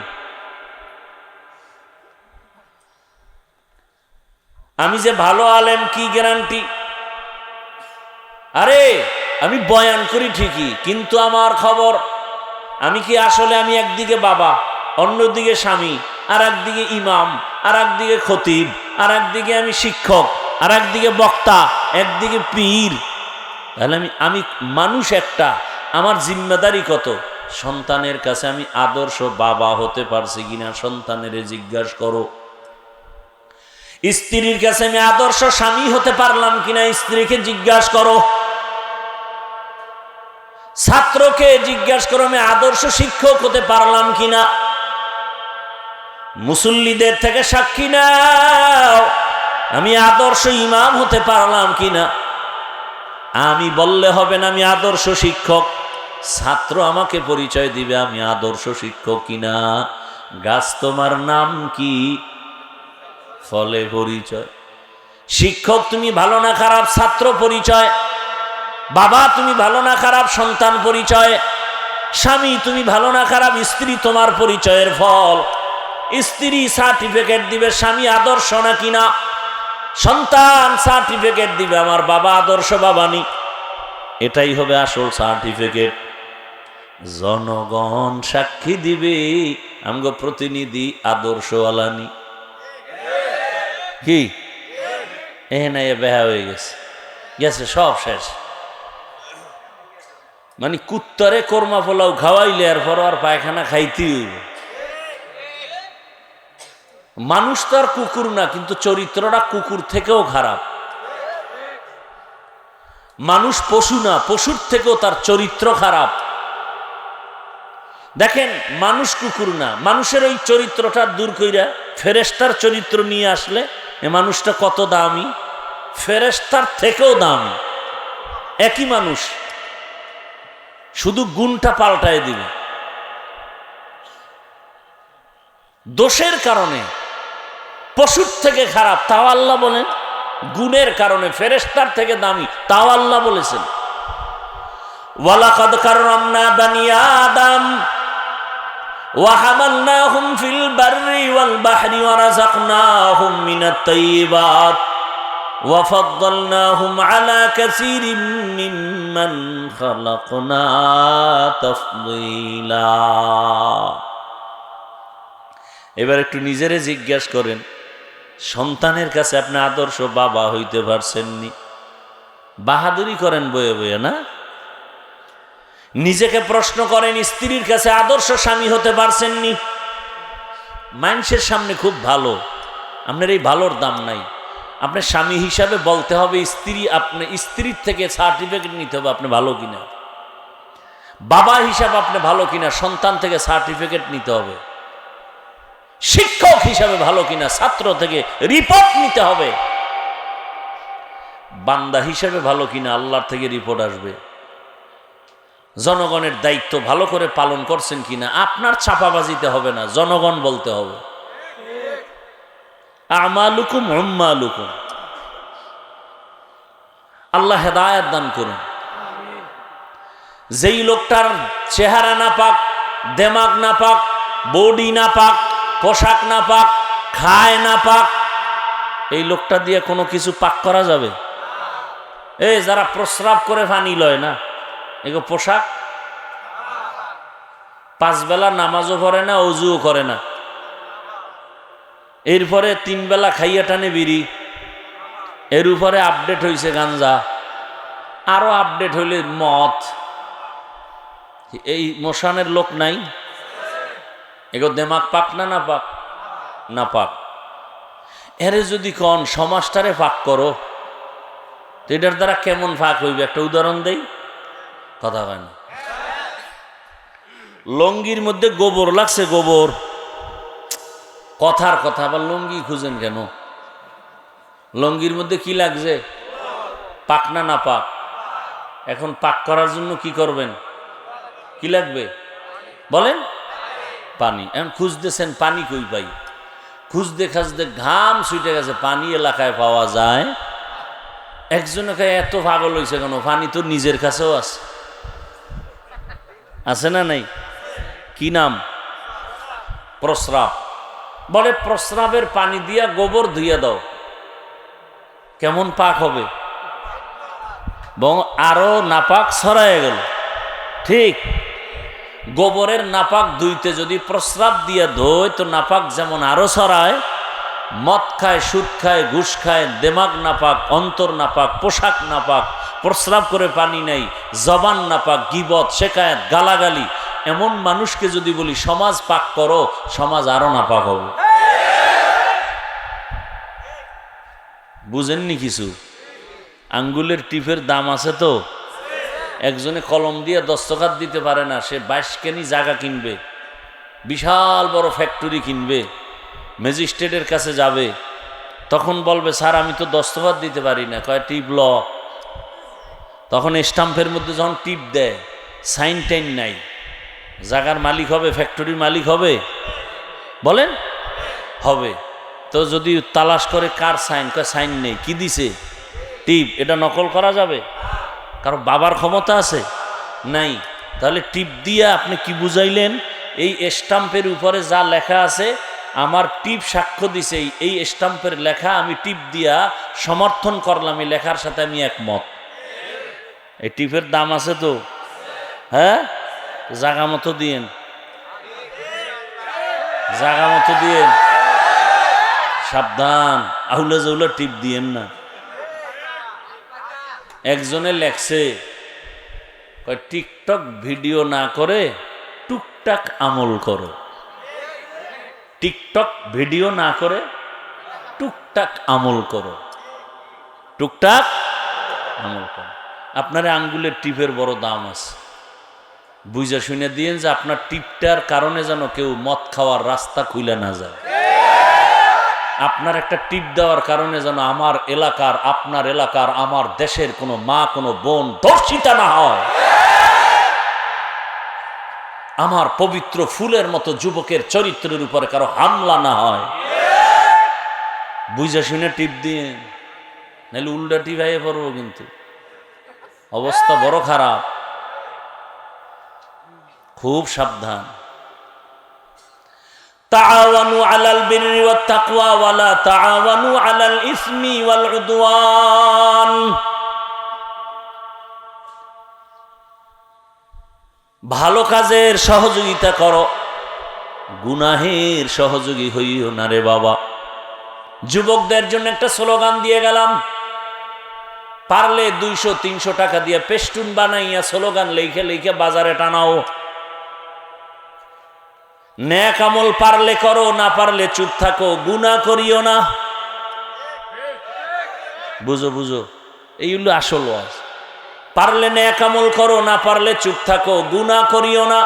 আমি যে ভালো আলেম, কি গ্যারান্টি? আরে আমি বয়ান করি ঠিকই, কিন্তু আমার খবর আমি কি আসলে, আমি একদিকে বাবা, অন্যদিকে স্বামী, আর একদিকে ইমাম, আর একদিকে খতিব, আর একদিকে আমি শিক্ষক, আর একদিকে বক্তা, একদিকে পীর। তাহলে আমি মানুষ একটা, আমার জিম্মেদারি কত? সন্তানের কাছে আমি আদর্শ বাবা হতে পারছি কিনা সন্তানের জিজ্ঞাসা করো। স্ত্রীর কাছে আমি আদর্শ স্বামী হতে পারলাম কিনা স্ত্রীকে জিজ্ঞাসা করো। ছাত্রকে জিজ্ঞাসা করো, আমি আদর্শ শিক্ষক হতে পারলাম কিনা। মুসল্লিদের থেকে সাক্ষী নাও, আমি আদর্শ ইমাম হতে পারলাম কিনা। আমি বললে হবে না আমি আদর্শ শিক্ষক, ছাত্র আমাকে পরিচয় দিবে আমি আদর্শ শিক্ষক কিনা। গাছ তোমার নাম কি, ফলে পরিচয়। শিক্ষক তুমি ভালো না খারাপ, ছাত্র পরিচয়। বাবা তুমি ভালো না খারাপ, সন্তান পরিচয়। স্বামী তুমি ভালো না খারাপ, স্ত্রী তোমার পরিচয়ের ফল। স্ত্রী সার্টিফিকেট দিবে স্বামী আদর্শ না কিনা, সন্তান সার্টিফিকেট দিবে আমার বাবা আদর্শ বাবানি। এটাই হবে আসল সার্টিফিকেট। জনগণ সাক্ষী দিবে আমগো প্রতিনিধি আদর্শ আলানি। কি এখানে বেহা হয়ে গেছে, গেছে সব শেষ। মানে কুত্তরে কোরমা পোলাও খাওয়াইলে আর পর আর পায়খানা খাইতে হইব। মানুষ তো আর কুকুর না, কিন্তু চরিত্রটা কুকুর থেকেও খারাপ। মানুষ পশু না, পশুর থেকেও তার চরিত্র খারাপ। দেখেন মানুষ কুকুর না, মানুষের ওই চরিত্রটা দূর কইরা ফেরেশতার চরিত্র নিয়ে আসলে এ মানুষটা কত দামি, ফেরেশতার থেকেও দামি। একই মানুষ, শুধু গুণটা পাল্টায় দিবে। দোষের কারণে পশুর থেকে খারাপ, তাও আল্লাহ বলেন। গুণের কারণে ফেরেশতার থেকে দামি, তাও আল্লাহ বলেছেন। ওয়ালাকাদ কাররামনা বানি আদম ওয়া হামালনাহুম ফিল বাররি ওয়াল বাহরি ওয়া রাযাকনাহুম মিনাত তাইয়্যিবাত ওয়া ফাদ্দালনাহুম আলা কাসীরিম মিম্মান খালাকনা তাফদীলা। এবার একটু নিজেরে জিজ্ঞাসা করেন, সন্তানের কাছে আপনি আদর্শ বাবা হইতে পারছেননি? বাহাদুরি করেন বয়ে বয়ে না? নিজেকে প্রশ্ন করেন, স্ত্রীর কাছে আদর্শ স্বামী হতে পারছেননি? মানুষের সামনে খুব ভালো, আপনার এই ভালোর দাম নাই। আপনার স্বামী হিসাবে বলতে হবে, স্ত্রী আপনি স্ত্রীর থেকে সার্টিফিকেট নিতে হবে আপনি ভালো কিনা। বাবা হিসাবে আপনি ভালো কিনা, সন্তান থেকে সার্টিফিকেট নিতে হবে। শিক্ষক হিসাবে ভালো কিনা, ছাত্র থেকে রিপোর্ট নিতে হবে। বান্দা হিসাবে ভালো কিনা, আল্লাহর থেকে রিপোর্ট আসবে। জনগণের দায়িত্ব ভালো করে পালন করছেন কিনা, আপনার ছাপাবাজিতে হবে না, জনগণ বলতে হবে। আমালুকুম উম্মালুকুম। আল্লাহ হেদায়েত দান করুন। যেই লোকটার চেহারা না পাক, দেমাগ না পাক, বডি না পাক, পোশাক না পাক, খায় না পাক, এই লোকটা দিয়ে কোনো কিছু পাক করা যাবে? এই যারা প্রস্রাব করে পানি লয় না, এগো পোশাক, 5 বেলা নামাজও পড়ে না, অজুও করে না, এরপরে 3 বেলা খাইয়া টানে বিড়ি, এর উপরে আপডেট হয়েছে গাঞ্জা, আরো আপডেট হইলে মদ। এই মশানের লোক নাই? এগো দেমাগ পাক না না পাক? না পাক। এরে যদি কন সমাজটারে পাক করো, তো এটার দ্বারা কেমন পাক হইবে একটা উদাহরণ দেই। কথা হয় না। লঙ্গির মধ্যে গোবর লাগছে, গোবর। কথার কথা, আবার লঙ্গি খুঁজেন কেন? লঙ্গির মধ্যে কি লাগছে? পাক না না পাক? এখন পাক করার জন্য কি করবেন? কি লাগবে বলেন? পানি। এখন খুঁজতেছেন পানি কই পাই? খুঁজতে খাজতে ঘাম ছুটে গেছে, পানি এলাকায় পাওয়া যায়। একজনকে এত পাগল হয়েছে কেন? পানি তো নিজের কাছেও আছে, আছে না নাই? কি নাম? প্রস্রাব। বলে প্রস্রাবের পানি দিয়া গোবর ধুইয়া দাও, কেমন পাক হবে? এবং আরো নাপাক ছড়ায় গেল। ঠিক গোবরের নাপাক ধুইতে যদি প্রস্রাব দিয়ে ধোয়, তো নাপাক যেমন আরো ছড়ায়। মদ খায়, সুদ খায়, ঘুষ খায়, দেমাগ নাপাক, অন্তর নাপাক, পোশাক নাপাক, প্রস্রাব করে পানি নাই, জবান নাপাক, গীবত, শেকায়েত, গালাগালি। এমন মানুষকে যদি বলি সমাজ পাক করো, সমাজ আরো নাপাক হবে। বুঝেননি কিছু? আঙ্গুলের টিপের দাম আছে তো। একজনে কলম দিয়ে দস্তখত দিতে পারে না, সে 22 কেনি জায়গা কিনবে, বিশাল বড় ফ্যাক্টরি কিনবে, ম্যাজিস্ট্রেটের কাছে যাবে, তখন বলবে স্যার আমি তো দস্তখত দিতে পারি না। কয় টিপ ল। তখন স্টাম্পের মধ্যে যখন টিপ দেয়, সাইন টাইন নাই, জায়গার মালিক হবে, ফ্যাক্টরির মালিক হবে? বলেন হবে। তো যদি তালাশ করে কার সাইন, সাইন নেই, কি দিছে? টিপ। এটা নকল করা যাবে? কারণ বাবার ক্ষমতা আছে? নাই। তাহলে টিপ দিয়ে আপনি কি বুঝাইলেন? এই স্টাম্পের উপরে যা লেখা আছে, আমার টিপ সাক্ষ্য দিছে এই স্টাম্পের লেখা, আমি টিপ দিয়া সমর্থন করলাম, এই লেখার সাথে আমি একমত। এই টিপের দাম আছে তো? হ্যাঁ, জাগা মতো দিয়েন, জাগা মতো দিয়েন, সাবধান, আউলা জাউলা টিপ দিয়েন না। একজনে লেখছে, টিকটক ভিডিও না করে টুকটাক আমল করো। টিকটক ভিডিও না করে টুকটাক আমল করো, টুকটাক আমল করো। আপনার আঙ্গুলের টিপের বড় দাম আছে, বুঝা শুনে দিয়েন যে আপনার টিপটার কারণে যেন কেউ মদ খাওয়ার রাস্তা খুলে না যায়। আপনার একটা টিপ দেওয়ার কারণে যেন আমার এলাকার, আপনার এলাকার, আমার দেশের কোনো মা, কোনো বোন ধর্ষিতা না হয়, আমার পবিত্র ফুলের মতো যুবকের চরিত্রের উপরে কারো হামলা না হয়। বুঝা শুনে টিপ দিয়ে, নাহলে উল্টা টিপাইয়ে পড়বো, কিন্তু অবস্থা বড় খারাপ, খুব সাবধান। তাআওয়ানু আলাল বিররি ওয়াত তাকওয়া ওয়া লা তাআওয়ানু আলাল ইসমি ওয়াল উদওয়ান। ভালো কাজের সহযোগিতা করো, গুনাহের সহযোগী হইও না রে বাবা। যুবকদের জন্য একটা স্লোগান দিয়ে গেলাম, পারলে 200-300 টাকা দিয়ে পেস্টুন বানাইয়া স্লোগান লিখে লিখে বাজারে টানাও। নেক আমল পারলে করো, না পারলে চুপ থাকো, গুনাহ করিও না। বুঝো বুঝো, এই হলো আসল ওয়াজ। পারলে নেক আমল করো, না পারলে চুপ থাকো, গুনাহ করিও না।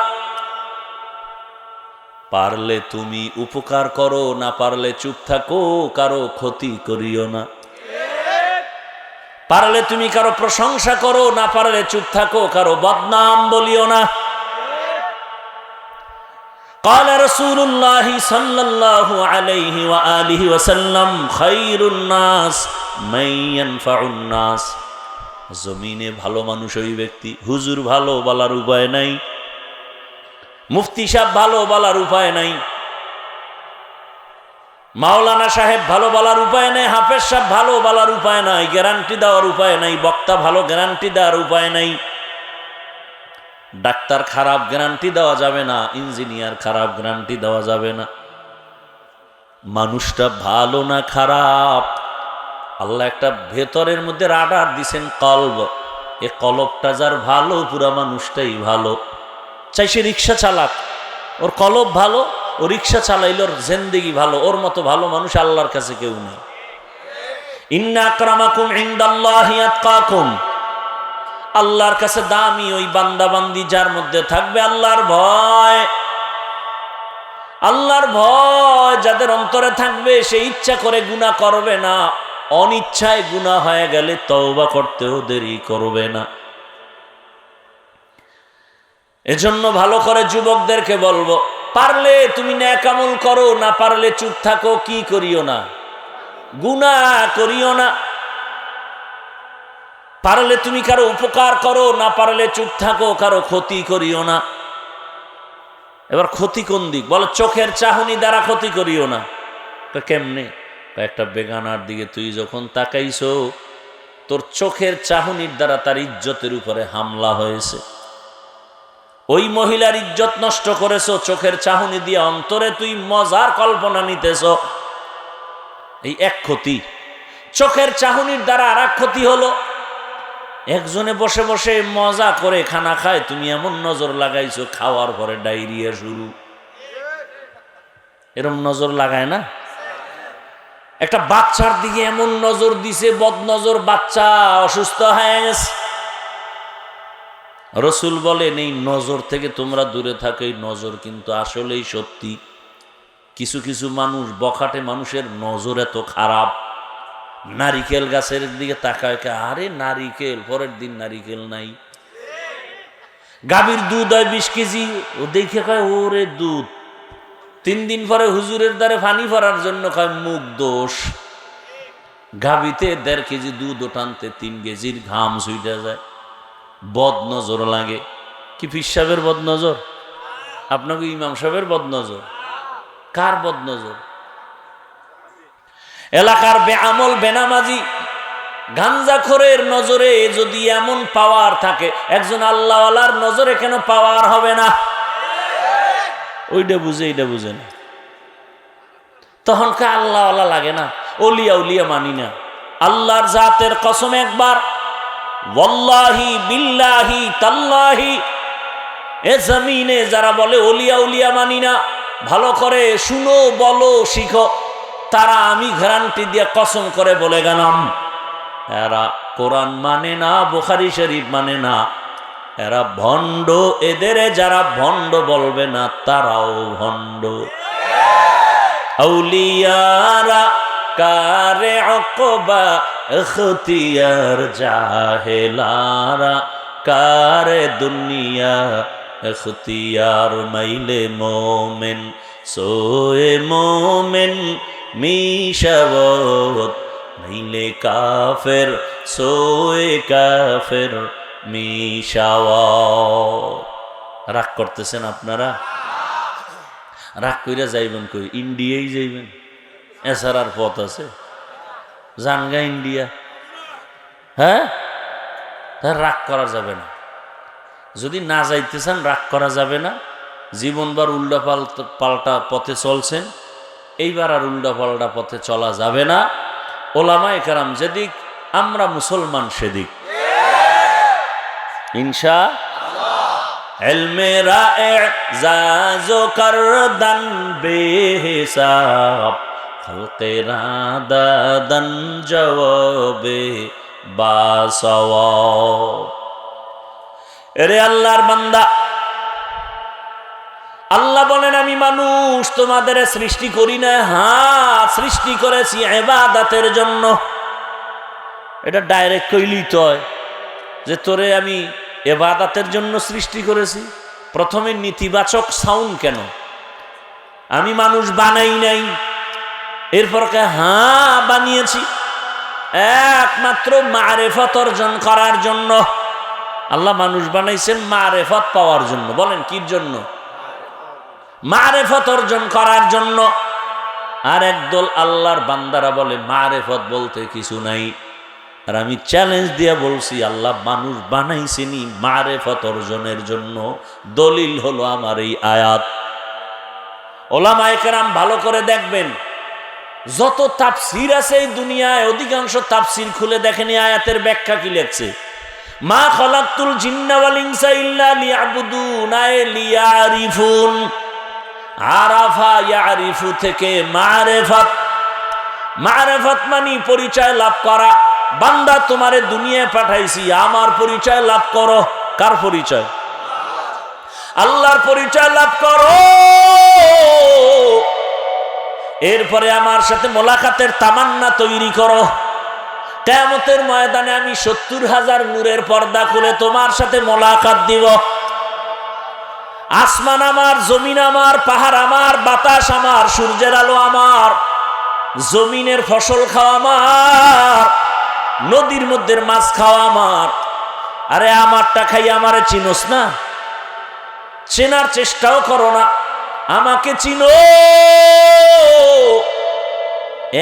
পারলে তুমি উপকার করো, না পারলে চুপ থাকো, কারো ক্ষতি করিও না। পারলে তুমি কারো প্রশংসা করো, না পারলে চুপ থাকো, কারো বদনাম বলিও না। قال رسول الله صلى الله عليه وآله وسلم خير الناس من ينفع الناس। জমিনে ভালো মানুষ ওই ব্যক্তি, হুজুর ভালো বলার উপায় নাই, মুফতি সাহেব ভালো বলার উপায় নাই, মাওলানা সাহেব ভালো বলার উপায় নাই, হাফেজ সাহেব ভালো বলার উপায় নাই, গ্যারান্টি দেওয়ার উপায় নাই, বক্তা ভালো গ্যারান্টি দেওয়ার উপায় নাই, ডাক্তার খারাপ গ্যারান্টি দেওয়া যাবে না, ইঞ্জিনিয়ার খারাপ গ্যারান্টি দেওয়া যাবে না। মানুষটা ভালো না খারাপ, আল্লাহ একটা ভেতরের মধ্যে রাডার দিছেন, কলব। এ কলবটা যার ভালো, পুরা মানুষটাই ভালো। চাই সে রিক্সা চালাক, ওর কলব ভালো, ও রিক্সা চালাইল, ওর জিন্দেগি ভালো। ওর মতো ভালো মানুষ আল্লাহর কাছে কেউ নেই। ইন্না আকরামাকুম ইনদাল্লাহি আতকাকুম। আল্লাহর কাছে দামি ওই বান্দা বান্দি যার মধ্যে থাকবে আল্লাহর ভয়। আল্লাহর ভয় যাদের অন্তরে থাকবে, সে ইচ্ছা করে গুনাহ করবে না, অনিচ্ছায় গুনাহ হয়ে গেলে তওবা করতেও দেরি করবে না। এজন্য ভালো করে যুবকদেরকে বলবো, পারলে তুমি নেক আমল করো, না পারলে চুপ থাকো, কি করিও না, গুনাহ করিও না। পারলে তুমি কারো উপকার করো, না পারলে চুপ থাকো, কারো ক্ষতি করিও না। এবার ক্ষতি কোন দিক? বলে চোখের চাহনি দ্বারা ক্ষতি করিও না। কেমনে? একটা বেগানার দিকে তুই যখন তাকাইছো, তোর চোখের চাহনির দ্বারা তার ইজ্জতের উপরে হামলা হয়েছে, ওই মহিলার ইজ্জত নষ্ট করেছো চোখের চাহনি দিয়ে, অন্তরে তুই মজার কল্পনা নিতেছ, এই এক ক্ষতি। চোখের চাহনির দ্বারা আর এক ক্ষতি হলো, একজনে বসে বসে মজা করে খানা খায়, তুমি এমন নজর লাগাইছো, খাওয়ার পরে ডায়রিয়া শুরু। এরম নজর লাগায় না? একটা বাচ্চার দিকে এমন নজর দিছে, বদ নজর, বাচ্চা অসুস্থ হয়ে গেছে। রসুল বলেন এই নজর থেকে তোমরা দূরে থাকো। এই নজর কিন্তু আসলেই সত্যি। কিছু কিছু মানুষ, বখাটে মানুষের নজর এত খারাপ, নারিকেল গাছের দিকে তাকায়, আরে নারিকেল, পরের দিন নারিকেল নাই। গাভীর দুধ হয় 20 কেজি, ও দেখে কয় ওরে দুধ। 3 দিন পরে হুজুরের দ্বারে পানি ভরার জন্য কয় মুখ দোষ। গাভীতে 1.5 কেজি দুধ টানতে 3 কেজির ঘাম ছুইটা যায়। বদ নজর লাগে। কি পীর সাহেবের বদ নজর? আপনাকে ইমাম সাহেবের বদ নজর? কার বদ নজর? এলাকার বেআমল বেনামাজি গাঞ্জাখোরের নজরে যদি এমন পাওয়ার থাকে, একজন আল্লাহওয়ালার নজরে কেন পাওয়ার হবে না? ওইটা বুঝে এইটা বুঝে না। তখন কে আল্লাহওয়ালা লাগে না, ওলিয়া উলিয়া মানি না। আল্লাহর জাতের কসম একবার, ওয়াল্লাহি বিল্লাহি তাল্লাহি, এ জমিনে যারা বলে ওলিয়া উলিয়া মানি না, ভালো করে শুনো, বলো, শিখো, তারা আমি গ্যারান্টি দিয়ে কসম করে বলে গেলাম, এরা কোরআন মানে না, বুখারী শরীফ মানে না, এরা ভণ্ড। এদের যারা ভণ্ড বলবে না তারাও ভণ্ড। আউলিয়ারা কারে অকবা ইখতিয়ার, জাহেলারা কারে দুনিয়া ইখতিয়ার। মাইলে মোমেন সোয়ে মোমেন মিশাওত, মাইলে কাফের সোয়ে কাফের মিশাওত। রাগ করতেছেন আপনারা? রাগ কইরা যাইবেন কই? ইন্ডিয়াই যাইবেন, এছাড়ার পথ আছে? জানগা ইন্ডিয়া। হ্যাঁ, তার রাগ করা যাবে না। যদি না যাইতে চান রাগ করা যাবে না। জীবনবার উল্টা পাল্টা পথে চলছেন, এইবার আর উল্টা পাল্টা পথে চলা যাবে না। ওলামায়ে কেরাম যেদিক, আমরা মুসলমান সেদিক, ইনশাআল্লাহ। ইলমে রা'এজাজ করদান বেহিসাব, খলকে রাদাদান জওয়াবে বাসওয়াব। এরে আল্লাহর বান্দা, আল্লাহ বলেন আমি মানুষ তোমাদের সৃষ্টি করি না, হ্যাঁ সৃষ্টি করেছি ইবাদতের জন্য। এটা ডাইরেক্ট কইলি তো যে তোরে আমি ইবাদতের জন্য সৃষ্টি করেছি। প্রথমে নেতিবাচক সাউন্ড কেন? আমি মানুষ বানাই নাই, এরপর হ্যাঁ বানিয়েছি একমাত্র মারেফত অর্জন করার জন্য। আল্লাহ মানুষ বানাইছেন মারেফত পাওয়ার জন্য। বলেন কির জন্য? মারেফত অর্জন করার জন্য। আর একদল আল্লাহর বান্দারা বলে মারেফত বলতে কিছু নাই। আর আমি চ্যালেঞ্জ দিয়ে বলছি আল্লাহ মানুষ বানাইছেনি মারেফত অর্জনের জন্য। দলিল হলো আমার এই আয়াত। ওলামায়ে কেরাম ভালো করে দেখবেন, যত তাফসীর আছে এই দুনিয়ায় অধিকাংশ তাফসীর খুলে দেখেন এই আয়াতের ব্যাখ্যা কি লেখছে। মা খালাকতুল জিন্না ওয়াল ইনসা ইল্লা লিয়াবুদুন, আয় লিয়ারিফুন। আরাফা ইয়ারিফু থেকে মারেফত। মারেফত মানে পরিচয় লাভ করা। বান্দা তোমারে দুনিয়ায় পাঠাইছি, আমার পরিচয় লাভ করো। কার পরিচয়? আল্লাহর পরিচয় লাভ করো। এরপরে আমার সাথে মোলাকাতের তামান্না তৈরি করো। কিয়ামতের ময়দানে আমি 70,000 নূরের পর্দা খুলে তোমার সাথে মোলাকাত দিব। আসমান আমার, জমিন আমার, পাহাড় আমার, বাতাস আমার, সূর্যের আলো আমার, জমিনের ফসল খাওয়া আমার, নদীর মধ্যে মাছ খাওয়া আমার। আরে আমারটা খাই আমারে চিনোস না? চেনার চেষ্টাও করো না, আমাকে চিনো।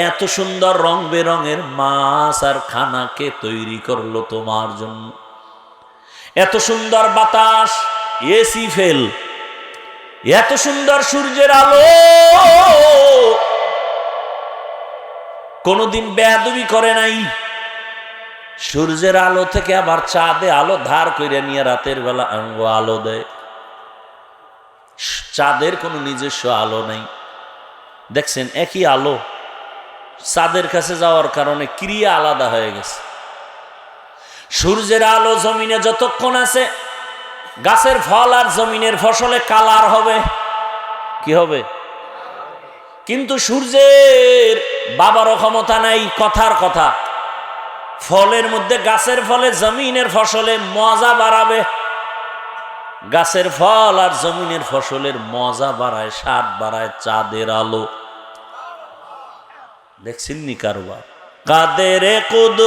এত সুন্দর রং বেরঙের মাছ আর খানাকে তৈরি করলো তোমার জন্য। এত সুন্দর বাতাস, এসি ফেল, এত সুন্দর সূর্যের আলো। কোনদিন বেয়াদবি করে নাই। সূর্যের আলো থেকে আবার চাঁদে আলো ধার করে নিয়ে রাতের বেলা আলো দেয়। চাঁদের কোনো নিজস্ব আলো নাই। দেখছেন একই আলো, চাঁদের কাছে যাওয়ার কারণে ক্রিয়া আলাদা হয়ে গেছে। সূর্যের আলো জমিনে যতক্ষণ আছে, গাছের ফল আর জমিনের ফসলে কালার হবে। কি হবে? কিন্তু সূর্যের বাবারও ক্ষমতা নাই। কথার কথা, ফলের মধ্যে গাছের ফলে জমিনের ফসলে মজা বাড়াবে। গাছের ফল আর জমিনের ফসলের মজা বাড়ায়, স্বাদ বাড়ায় চাঁদের আলো। দেখছেন নি কারবার? কাদের কুদ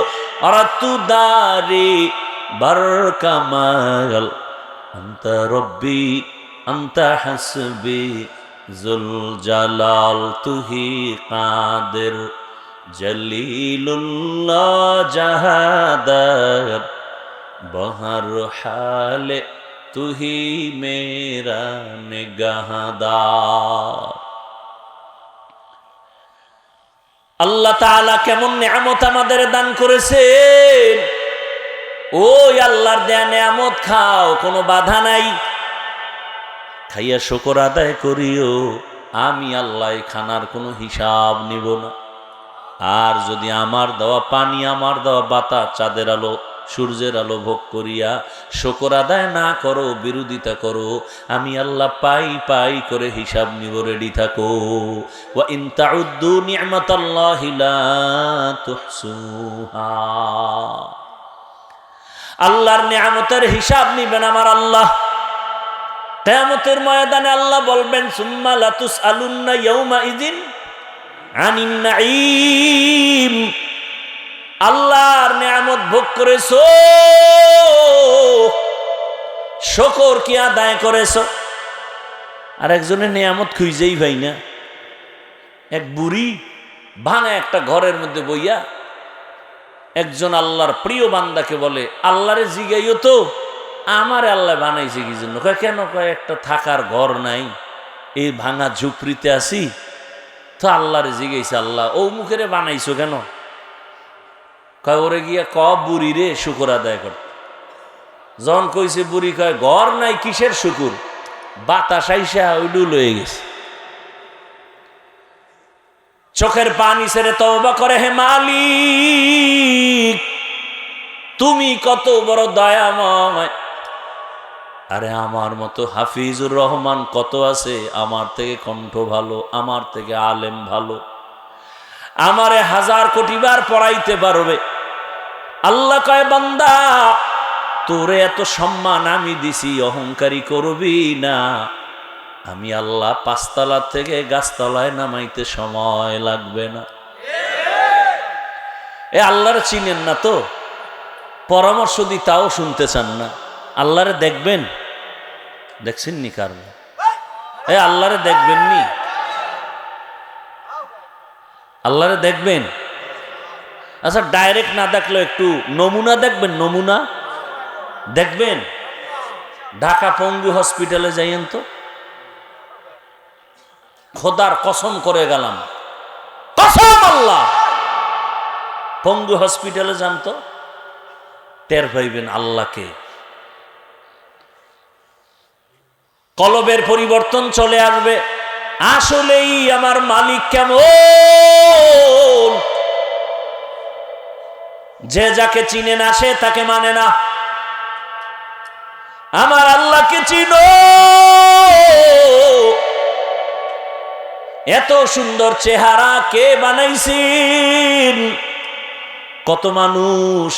অরাতুদারি বারকামাল আনতা রব্বি আনতা হাসবি জুল জালাল তুহি কাদের জলিলুল্লাহ জাহাদার বহর হালে তুহি মেরা নিগাহদার। আল্লাহ তাআলা কেমন নিয়ামত আমাদের দান করেছেন। ওই আল্লাহর দেয়া নিয়ামত খাও, কোনো বাধা নাই। খাইয়া শুকর আদায় করিও, আমি আল্লাহ খানার কোনো হিসাব নিব না। আর যদি আমার দেওয়া পানি, আমার দেওয়া বাতাস, চাঁদের আলো, সূর্যের আলো ভোগ করিয়া শুকর আদায় না করো, বিরোধিতা করো, আমি আল্লাহ পাই পাই করে হিসাব নিব। রেডি থাকো। ওয়া ইন তাউদ্দু নি'মাতাল্লাহি লা তুহসুহা। আল্লাহর নিয়ামতের হিসাব নিবেন আমার আল্লাহ। কিয়ামতের ময়দানে আল্লাহ বলবেন সুম্মা লাতুসআলুন্না ইয়াউমা ইযিন আনিন নাঈম। আল্লাহর নিয়ামত ভোগ করেছো, শুকর কি আদায় করেছো? আর একজনের নিয়ামত খুঁজেই ভাই না। এক বুড়ি ভাঙা একটা ঘরের মধ্যে বইয়া একজন আল্লাহর প্রিয় বান্দাকে বলে, আল্লাহরে জিগাইও তো আমার আল্লাহ বানাইছে কি জন্য? কয় কেন? কয় একটা থাকার ঘর নাই, এই ভাঙা ঝুপড়িতে আছি, তো আল্লাহরে জিগাইছে, আল্লাহ ও মুখেরে বানাইছো কেন? কয় ওরে গিয়া ক বুড়ি রে শুকর আদায় কর। জন কইছে বুড়ি, কয় ঘর নাই কিসের শুকুর, বাতাস আইসা ওইডু লয়ে গেছে। চোখের পানি ছেড়ে তওবা করে, হে মালিক তুমি কত বড় দয়াময়। আরে আমার মতো হাফিজুর রহমান কত আছে, আমার থেকে কণ্ঠ ভালো, আমার থেকে আলেম ভালো, আমারে 1000 কোটি বার পড়াইতে পারবে। আল্লাহ কয় বান্দা তোরে এত সম্মান আমি দিছি, অহংকারী করবি না। আমি আল্লাহ 5 তলা থেকে গাছতলায় নামাইতে সময় লাগবে না। এ আল্লাহরে চিনেন না তো, পরামর্শ দি তাও শুনতে চান না। আল্লাহরে দেখবেন, দেখছেন নি কারণ? এ আল্লাহরে দেখবেন নি? আল্লাহরে দেখবেন? আচ্ছা ডাইরেক্ট না দেখলে একটু নমুনা দেখবেন, নমুনা দেখবেন। ঢাকা পঙ্গু হসপিটালে যাইয়েন তো, খোদার কসম করে গেলাম, কসম আল্লাহ, পঙ্গু হসপিটালে যান তো, টের পাইবেন আল্লাহকে। কলবের পরিবর্তন চলে আসবে। আসলেই আমার মালিক কেমন। যে যাকে চিনে না সে তাকে মানে না। আমার আল্লাহকে চিনো। এত সুন্দর চেহারা কে বানাইছেন? কত মানুষ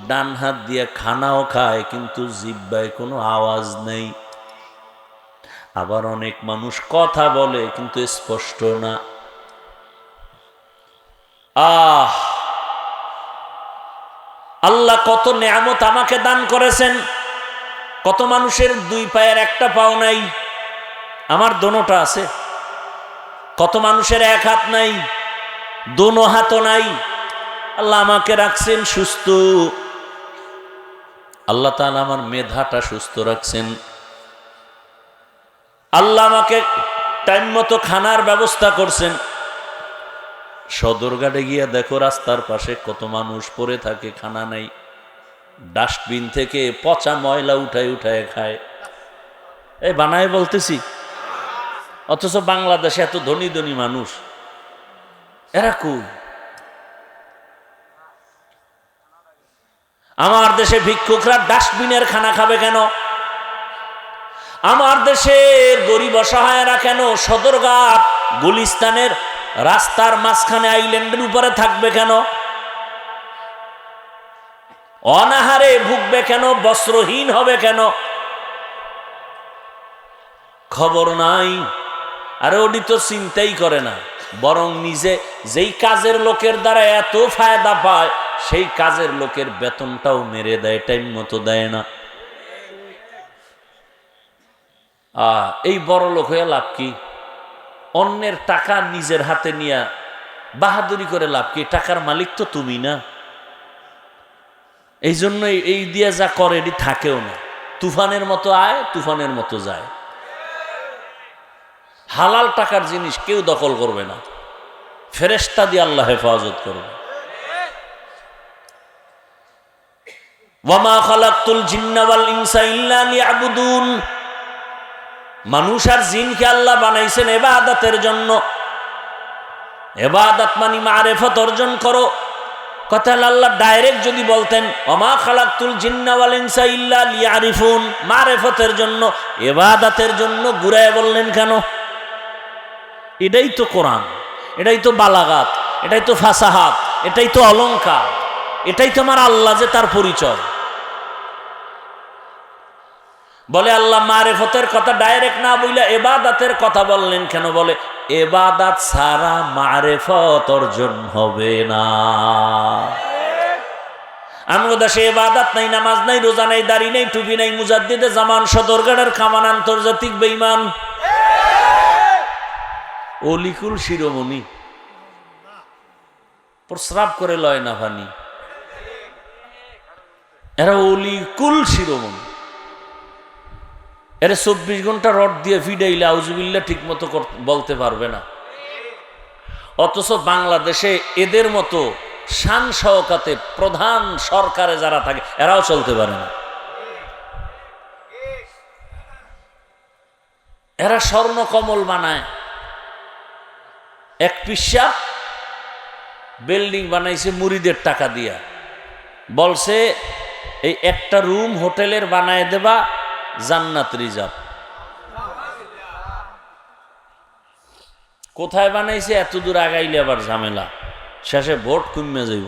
ডান হাত দিয়ে খানাও খায় কিন্তু জিহ্বায় কোনো আওয়াজ নেই। আবার অনেক মানুষ কথা বলে কিন্তু স্পষ্ট না। আল্লাহ কত নেয়ামত আমাকে দান করেছেন। কত মানুষের 2 পায়ের 1টা পাও নাই, আমার দোনোটা আছে। কত মানুষের 1 হাত নাই, দোনো হাতও নাই। আল্লাহ আমাকে রাখছেন সুস্থ। আল্লাহ তাআলা আমার মেধাটা সুস্থ রাখছেন। আল্লাহ আমাকে টাইম মতো খানার ব্যবস্থা করছেন। সদরঘাটে গিয়া দেখো রাস্তার পাশে কত মানুষ পড়ে থাকে, খানা নাই। ডাস্টবিন থেকে পচা ময়লা উঠায় উঠায় খায়। এই বানায় বলতেছি। অথচ বাংলাদেশে এত ধনী ধনী মানুষ, এরা কই? আমার দেশে ভিক্ষুকরা ডাস্টবিনের খানা খাবে কেন? আমার দেশের গরিব অসহায়রা কেন সদরঘাট গুলিস্তানের রাস্তার মাঝখানে আইল্যান্ডের উপরে থাকবে কেন? অনাহারে ভুগবে কেন? বস্ত্রহীন হবে কেন? খবর নাই। আরে ওটি তো চিন্তাই করে না, বরং নিজে যেই কাজের লোকের দ্বারা এত ফায়দা পায় সেই কাজের লোকের বেতনটাও মেরে দেয়, টাইম মতো দেয় না। এই বড় লোক হয়ে লাভ কি? অন্যের টাকা নিজের হাতে নিয়ে বাহাদুরি করে লাভ কি? টাকার মালিক তো তুমি না। এই জন্য এই দিয়ে যা করে এটি থাকেও না। তুফানের মতো আয়, তুফানের মতো যায়। হালাল টাকার জিনিস কেউ দখল করবে না, ফেরেশতা দিয়ে আল্লাহ হেফাজত করবে। ওয়ামা খালাকতুল জিন্না ওয়াল ইনসা ইল্লা লিয়াবুদুন। মানুষ আর জিনকে আল্লাহ বানাইছেন ইবাদতের জন্য। ইবাদত মানে মারিফত অর্জন করো। কথা আল্লাহ ডাইরেক্ট যদি বলতেন ওয়ামা খালাকতুল জিন্না ওয়াল ইনসা ইল্লা লিয়ারিফুন, মারিফতের জন্য, ইবাদতের জন্য ঘুরায় বললেন কেন? এটাই তো কোরআন, এটাই তো বালাগাত, এটাই তো ফাসাহাত, এটাই তো অলংকার, এটাই তো আমার আল্লাহ যে তার পরিচয়। বলে আল্লাহ মারিফতের কথা ডাইরেক্ট না বইলা ইবাদতের কথা বললেন কেন? বলে ইবাদত ছাড়া মারিফত অর্জন হবে না। আমার দেশে ইবাদত নাই, নামাজ নাই, রোজা নাই, দাড়ি নাই, টুপি নাই, মুজাদ্দিদে জামান, সদরঘাটের কামান, আন্তর্জাতিক বেঈমান, অলিকুল শিরোমণি, প্রস্রাব করে লয় না পানি, এরা অলিকুল শিরোমণি। এরা 24 ঘন্টা রড দিয়ে ফিডাইলে আউজুবিল্লাহ ঠিক মতো বলতে পারবে না। অথচ বাংলাদেশে এদের মতো শান শওকাতে প্রধান সরকারে যারা থাকে এরাও চলতে পারে না। এরা স্বর্ণ কমল বানায়। এক পিসা বিল্ডিং বানাইছে মুরিদের টাকা দিয়া, বলছে এই একটা রুম হোটেলের বানায় দেবা, জান্নাত রিজার্ভ। কোথায় বানাইছে? এত দূর আগাইলে আবার ঝামেলা, শেষে ভোট কমে যাইব।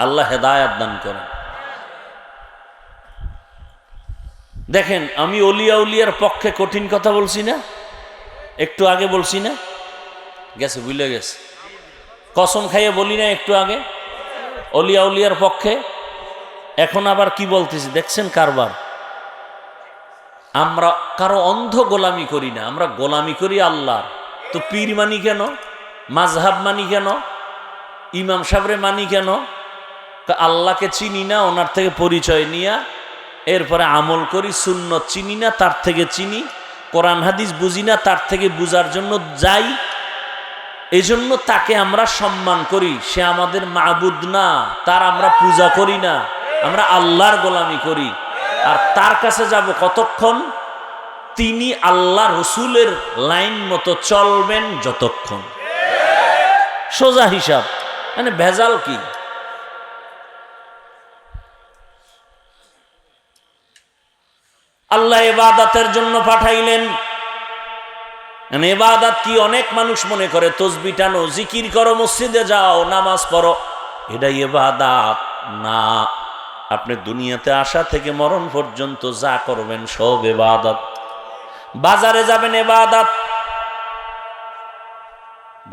আল্লাহ হেদায়াত দান করেন। দেখেন, আমি অলিয়া উলিয়ার পক্ষে কঠিন কথা বলছি না? একটু আগে বলছি না? গেছে, ভুলে গেছে। কসম খাইয়ে বলি না একটু আগে অলিয়া উলিয়ার পক্ষে? এখন আবার কি বলতেছি দেখছেন কারবার। আমরা কারো অন্ধ গোলামি করি না, আমরা গোলামি করি আল্লাহর। তো পীর মানি কেন? মাযহাব মানি কেন? ইমাম সাহেবরে মানি কেন? আল্লাহকে চিনি না, ওনার থেকে পরিচয় নিয়া এরপরে আমল করি। সুন্নত চিনি না, তার থেকে চিনি। কোরআন হাদিস বুঝি না, তার থেকে বুঝার জন্য যাই। এই জন্য তাকে আমরা সম্মান করি। সে আমাদের মাবুদ না, তার আমরা পূজা করি না, আমরা আল্লাহর গোলামি করি। আর তার কাছে যাব কতক্ষণ? তিনি আল্লাহ রসুলের লাইন মতো চলবেন যতক্ষণ। সোজা হিসাব, মানে ভেজাল কি? আল্লাহ ইবাদতের জন্য পাঠাইলেন। ইবাদত কি? অনেক মানুষ মনে করে তসবিহ টানো, জিকির করো, মসজিদে যাও, নামাজ পড়ো, এটা ইবাদত না। আপনি দুনিয়াতে আসা থেকে মরণ পর্যন্ত যা করবেন সব ইবাদত। বাজারে যাবেন ইবাদত,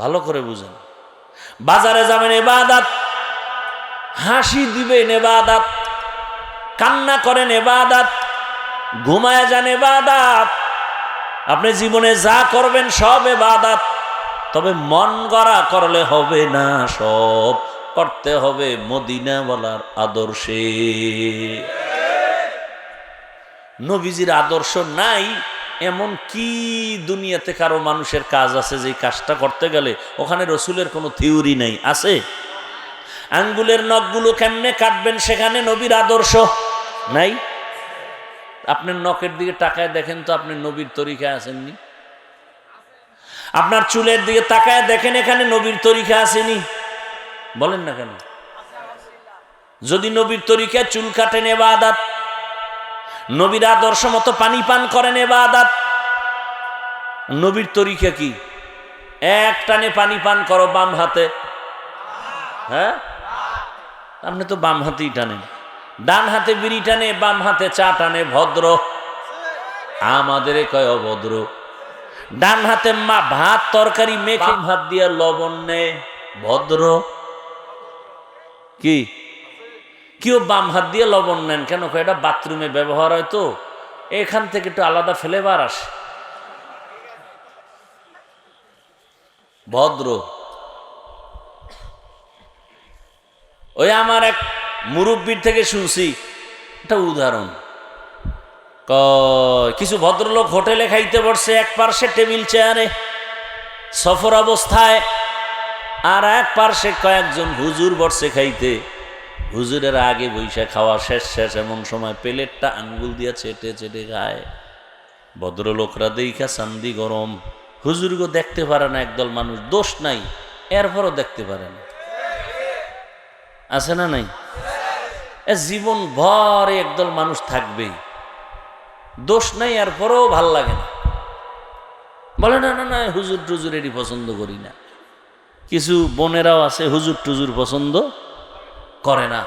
ভালো করে বুঝেন। বাজারে যাবেন ইবাদত, হাসি দিবেন ইবাদত, কান্না করেন ইবাদত, ঘুমায় যান ইবাদত। আপনি জীবনে যা করবেন সব ইবাদত। তবে মন গড়া করলে হবে না, সব করতে হবে মদিনাওয়ালার আদর্শে। নবীজির আদর্শ নাই এমন কি দুনিয়াতে কারো মানুষের কাজ আছে যে কাজটা করতে গেলে ওখানে রসুলের কোনো থিওরি নাই? আছে? আঙ্গুলের নখগুলো কেমনে কাটবেন সেখানে নবীর আদর্শ নাই? আপনার নখের দিকে তাকায় দেখেন তো, আপনি নবীর তরিকায় আসেননি? আপনার চুলের দিকে তাকায় দেখেন, এখানে নবীর তরিকা আসেনি? বলেন না কেন? যদি নবীর তরিকায় চুল কাটেন ইবাদত, নবীর আদর্শ মতো পানি পান করেন ইবাদত, নবীর তরিকা কি? এক টানে পানি পান করো বাম হাতে। হ্যাঁ, আপনি তো বাম হাতেই টানেন। ডান হাতে বিড়ি টানে, বাম হাতে চা টানে, ভদ্র। আমাদের কয় অভদ্র। ডান হাতে ভাত তরকারি মেখে ভাত দিয়ে লবণ নেয়, ভদ্র। কি কেউ বাম হাত দিয়ে লবণ নেন কেন? এটা বাথরুমে ব্যবহার হয়, তো এখান থেকে একটু আলাদা ফ্লেভার আসে, ভদ্র। ওই আমার এক মুরব্বীর থেকে শুনছি একটা উদাহরণ। কিছু ভদ্রলোক হোটেলে খাইতে বসছে, এক পার্শ্বে টেবিল চেয়ারে সফর অবস্থায়, আর এক পার্শ্বে কয়েকজন হুজুর বসছে খাইতে। হুজুরের আগে বৈশা খাওয়া শেষ এমন সময় প্লেটটা আঙ্গুল দিয়া চেটে চেটে খায়। ভদ্রলোকরা দেখা চান্দি গরম। হুজুরগো দেখতে পারে না, একদল মানুষ, দোষ নাই, এরপরও দেখতে পারে না। আছে না নাই? জীবন ভর একদল মানুষ থাকবেই, দোষ নাই, এরপরও ভাল লাগে না। বলে না না না, হুজুর টুজুর এটি পছন্দ করি না। কিছু বোনেরাও আছে হুজুর টুজুর পছন্দ করে না,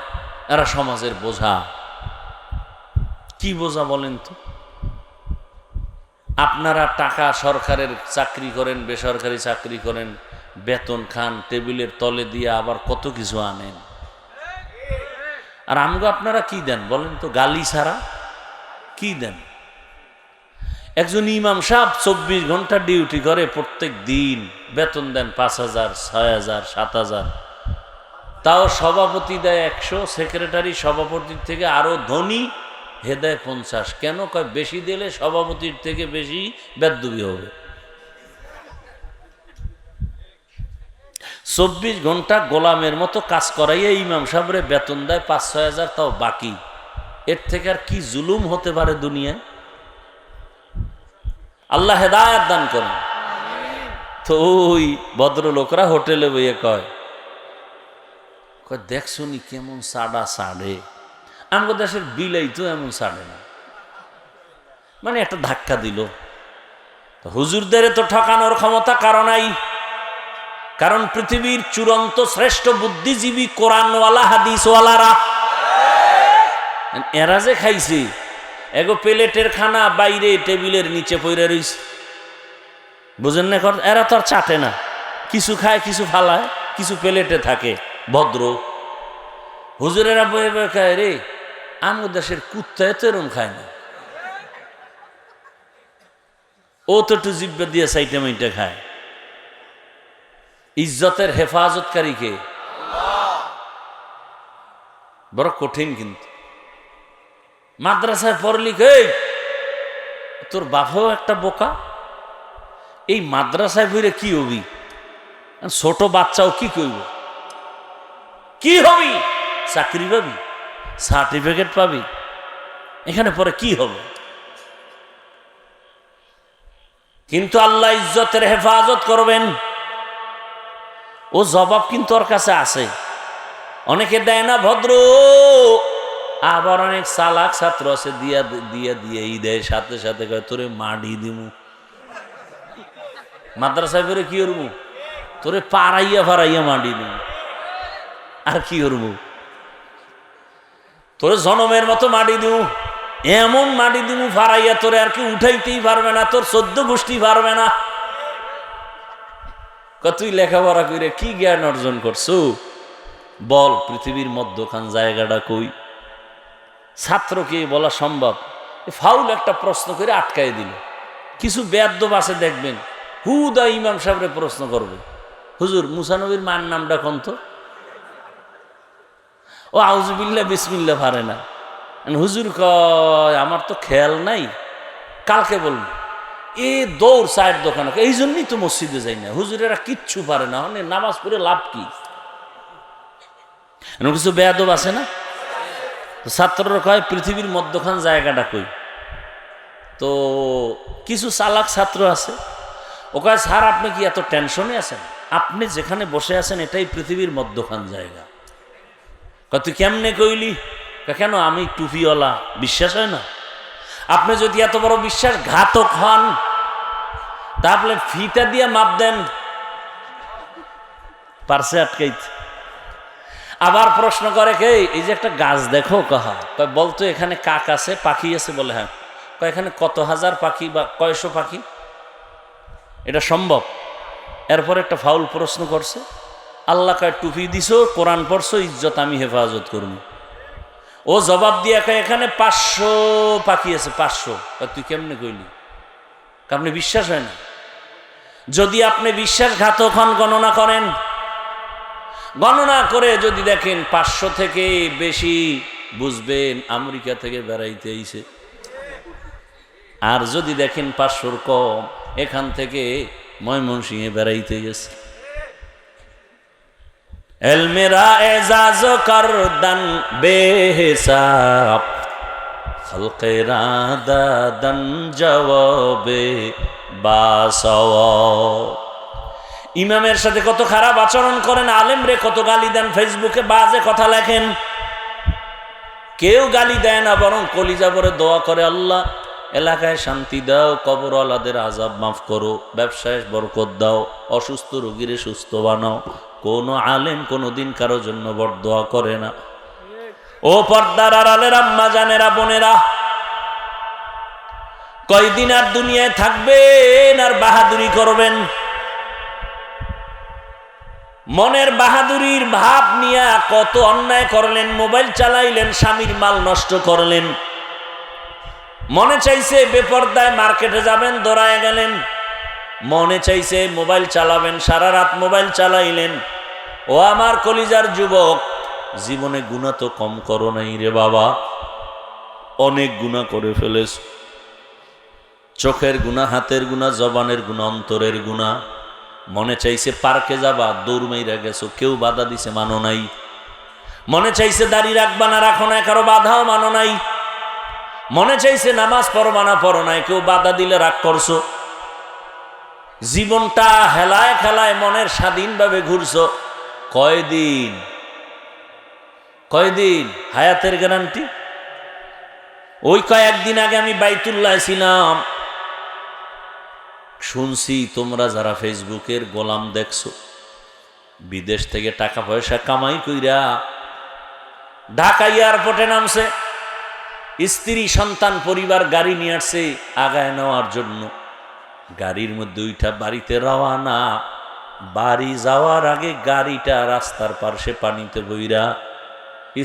এরা সমাজের বোঝা। কি বোঝা বলেন তো? আপনারা টাকা সরকারের চাকরি করেন, বেসরকারি চাকরি করেন, বেতন খান, টেবিলের তলে দিয়ে আবার কত কিছু আনেন। আর আমগো আপনারা কি দেন বলেন তো? গালি ছাড়া কি দেন? একজন ইমাম সাহেব 24 ঘন্টা ডিউটি করে প্রত্যেক দিন, বেতন দেন 5,000, 6,000, 7,000। তাও সভাপতি দেয় 100, সেক্রেটারি সভাপতির থেকে আরো ধনী হে দেয় 50। কেন? কয় বেশি দিলে সভাপতির থেকে বেশি বেদবি হবে। 24 ঘন্টা গোলামের মতো কাজ করাইয়া ইমাম সাহেবরে বেতন দেয় 5-6 হাজার, তাও বাকি। এর থেকে আর কি জুলুম হতে পারে দুনিয়ায়? আল্লাহ হেদায়েত দান করেন। তো ওই ভদ্রলোকরা হোটেলে বইয়ে কয় দেখছনি কেমন সাড়া সাড়ে, আমাদের দেশের বিলাই তো এমন সাড়ে না। মানে একটা ধাক্কা দিল। হুজুরদের তো ঠকানোর ক্ষমতা কারো নাই, কারণ পৃথিবীর চূড়ান্ত শ্রেষ্ঠ বুদ্ধিজীবী কোরআনওয়ালা হাদিসওয়ালারা। এরা যে খাইছে, এগো প্লেটের খানা বাইরে টেবিলের নিচে পড়ে রইছে, বুঝেন না? এরা তো আর চাটে না, কিছু খায়, কিছু ফালায়, কিছু প্লেটে থাকে, ভদ্র। হুজুরেরা বয়ে বয়ে খায়, রে আমাদের দেশের কুত্তায় তো এরম খায় না, ও তো একটু জিব্বা দিয়ে সাইটে মাইটে খায়। ইজ্জতের হেফাজতকারী কে? বড় কঠিন। কিন্তু মাদ্রাসায় পড়লি, তোর বাপও একটা বোকা। এই মাদ্রাসায় পড়ে কি হবি? ছোট বাচ্চাও কি করব? কি হবি? চাকরি পাবি, সার্টিফিকেট পাবি, এখানে পরে কি হবে? কিন্তু আল্লাহ ইজ্জতের হেফাজত করবেন, ও জবাব কিন্তু ওর কাছে আছে। অনেকে দেয় না ভদ্র, আবার অনেক চালাক ছাত্র আছে দিয়া দিয়া দিয়েই দেয়, সাথে সাথে কয় তোরে মাডি দিমু। মাদ্রাসায় পড়ে কি করবো? তোরে পাড়াইয়া ফাড়াইয়া মাডি দিমু। আর কি করবো? তোরে জনমের মতো মাডি দিমু, এমন মাডি দিমু ফাড়াইয়া তোরে আর কি উঠাইতেই পারবে না, তোর 14 গোষ্ঠী পারবে না। তুই লেখাপড়া করে কি জ্ঞান অর্জন করছো বল? পৃথিবীর মধ্যখান জায়গাটা কই? ছাত্রকে বলা সম্ভব? ফাউল একটা প্রশ্ন করে আটকাই দিল। কিছু বেয়াদ্দব আছে দেখবেন, হুদা ইমাম সাহেবরে প্রশ্ন করবে, হুজুর মুসা নবীর মার নামটা কোন? তো ও আউযুবিল্লাহ বিসমিল্লাহ পারে না। হুজুর কয় আমার তো খেয়াল নাই, কালকে বলবো। এ দৌড় চায়ের দোকানে, এই জন্যই তো মসজিদে যাই না। হুজুরেরা কিচ্ছু পারে না, মানে নামাজ পড়ে লাভ কি? কিছু বেয়াদব আছে না? ছাত্ররা কয় পৃথিবীর মধ্যখান জায়গাটা কই? তো কিছু চালাক ছাত্র আছে, ও কয় স্যার আপনি কি এত টেনশনে আছেন? আপনি যেখানে বসে আছেন এটাই পৃথিবীর মধ্যখান জায়গা। তুই কেমনে কইলি? কেন আমি টুপিওয়ালা, বিশ্বাস হয় না? আপনি যদি এত বড় বিশ্বাসঘাতক হন, তাহলে ফিতা দিয়ে মাপ দেন, পারছে আটকাইতে। আবার প্রশ্ন করে কে, এই যে একটা গাছ দেখো, কাহা বলতো এখানে কাক আছে, পাখি আছে, বলে হ্যাঁ। এখানে কত হাজার পাখি বা কয়শো পাখি, এটা সম্ভব? এরপর একটা ফাউল প্রশ্ন করছে, আল্লাহ কয় টুপি দিছো, কোরআন পড়ছো, ইজ্জত আমি হেফাজত করব। ও জবাব দিয়ে এখানে 500 পাখি আছে, 500। তুই কেমনে কইলি? আপনি বিশ্বাস হয় না? যদি আপনি বিশ্বাসঘাতক হন, গণনা করেন, গণনা করে যদি দেখেন 500 থেকে বেশি, বুঝবেন আমেরিকা থেকে বেড়াইতে আইছে। আর যদি দেখেন 500 কম, এখান থেকে ময়মনসিংহে বেড়াইতে গেছে। এলমেরা এজাজ করদান বেহিসাব, খলকেরা দাদান জবাবে বাসওয়াব। ইমামের সাথে কত খারাপ আচরণ করেন, আলেম রে কত গালি দেন, ফেসবুকে বাজে কথা লেখেন। কেউ গালি দেয় না, বরং কলিজা ভরে দোয়া করে, আল্লাহ এলাকায় শান্তি দাও, কবরওয়ালাদের আযাব মাফ করো, ব্যবসায় বরকত দাও, অসুস্থ রোগীরে সুস্থ বানাও। কোনো আলেম কোনোদিন কারো জন্য বরদোয়া করে না। ও পর্দার আড়ালের আম্মা জানেরা, বোনেরা, কয়দিন আর দুনিয়ায় থাকবেন আর বাহাদুরি করবেন? মনের বাহাদুরির ভাব নিয়ে কত অন্যায় করলেন, মোবাইল চালাইলেন, স্বামীর মাল নষ্ট করলেন। মনে চাইছে বেপরদায় মার্কেটে যাবেন, দৌড়ায় গেলেন। মনে চাইছে মোবাইল চালাবেন, সারা রাত মোবাইল চালাইলেন। ও আমার কলিজার যুবক, জীবনে গুনাহ তো কম করো নাই রে বাবা, অনেক গুনাহ করে ফেলেছ। চোখের গুনাহ, হাতের গুনাহ, জবানের গুনাহ, অন্তরের গুনাহ। মনে চাইছে পার্কে যাবা, দৌড় মাইরা গেছো, কেউ বাধা দিছে, মানো নাই। মনে চাইছে দাড়ি রাখবা না, রাখো না, কারো বাধাও মানো নাই। মনে চাইছে নামাজ পড়বা না, পড়ো নাই, কেউ বাধা দিলে রাগ করছো। জীবনটা হেলায় খেলায় মনের স্বাধীনভাবে ঘুরছো। কয়দিন হায়াতের গ্যারান্টি? ওই কয়েকদিন আগে আমি বাইতুল্লাহ ছিলাম, শুনছি তোমরা যারা ফেসবুকের গোলাম দেখছো, বিদেশ থেকে টাকা পয়সা কামাই কইরা ঢাকা এয়ারপোর্টে নামছে, স্ত্রী সন্তান পরিবার গাড়ি নিয়ে আসছে আগায় নেওয়ার জন্য। গাড়ির মধ্যে উঠা বাড়িতে রওয়ানা। বাড়ি যাওয়ার আগে গাড়িটা রাস্তার পাশে পানিতে বইরা,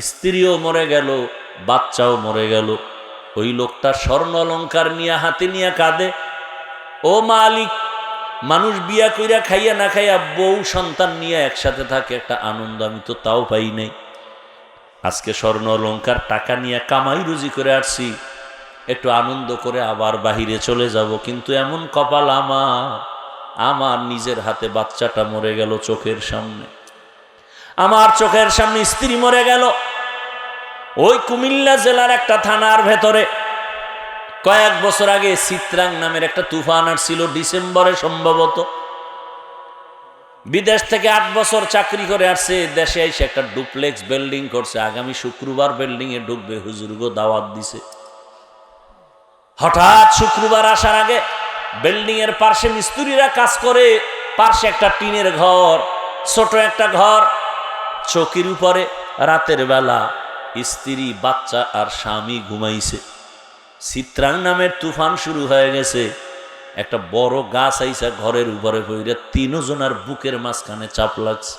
স্ত্রীও মরে গেল, বাচ্চাও মরে গেল। ওই লোকটা স্বর্ণ অলংকার নিয়ে হাতে নিয়ে কাঁদে, ও মালিক, মানুষ বিয়া কইরা খাইয়া না খাইয়া বউ সন্তান নিয়ে একসাথে থাকে, একটা আনন্দ আমি তো তাও পাই নাই। আজকে স্বর্ণ অলংকার টাকা নিয়ে কামাই রুজি করে আসছি, একটু আনন্দ করে আবার বাহিরে চলে যাব, কিন্তু এমন কপাল আমার নিজের হাতে বাচ্চাটা মরে গেল চোখের সামনে। আমার চোখের সামনে স্ত্রী মরে গেল। ওই কুমিল্লা জেলার একটা থানার ভেতরে কয়েক বছর আগে চিত্রাং নামের একটা তুফান আসছিল, ডিসেম্বরে সম্ভবত। বিদেশ থেকে 8 বছর চাকরি করে আসছে, দেশে এসে একটা ডুপ্লেক্স বিল্ডিং করছে। আগামী শুক্রবার বিল্ডিং এ ঢুকবে, হুজুরগো দাওয়াত দিছে। হঠাৎ শুক্রবার আসার আগে বিল্ডিং এর পাশে মিস্ত্রিরা কাজ করে, পাশে একটা টিনের ঘর, ছোট একটা ঘর, চৌকির উপরে রাতের বেলা স্ত্রী, বাচ্চা আর স্বামী ঘুমাইছে। চিত্রাং নামের তুফান শুরু হয়ে গেছে। একটা বড় গাছ আইসা ঘরের উপরে পড়ে 3 জনের বুকের মাঝখানে চাপ লাগছে।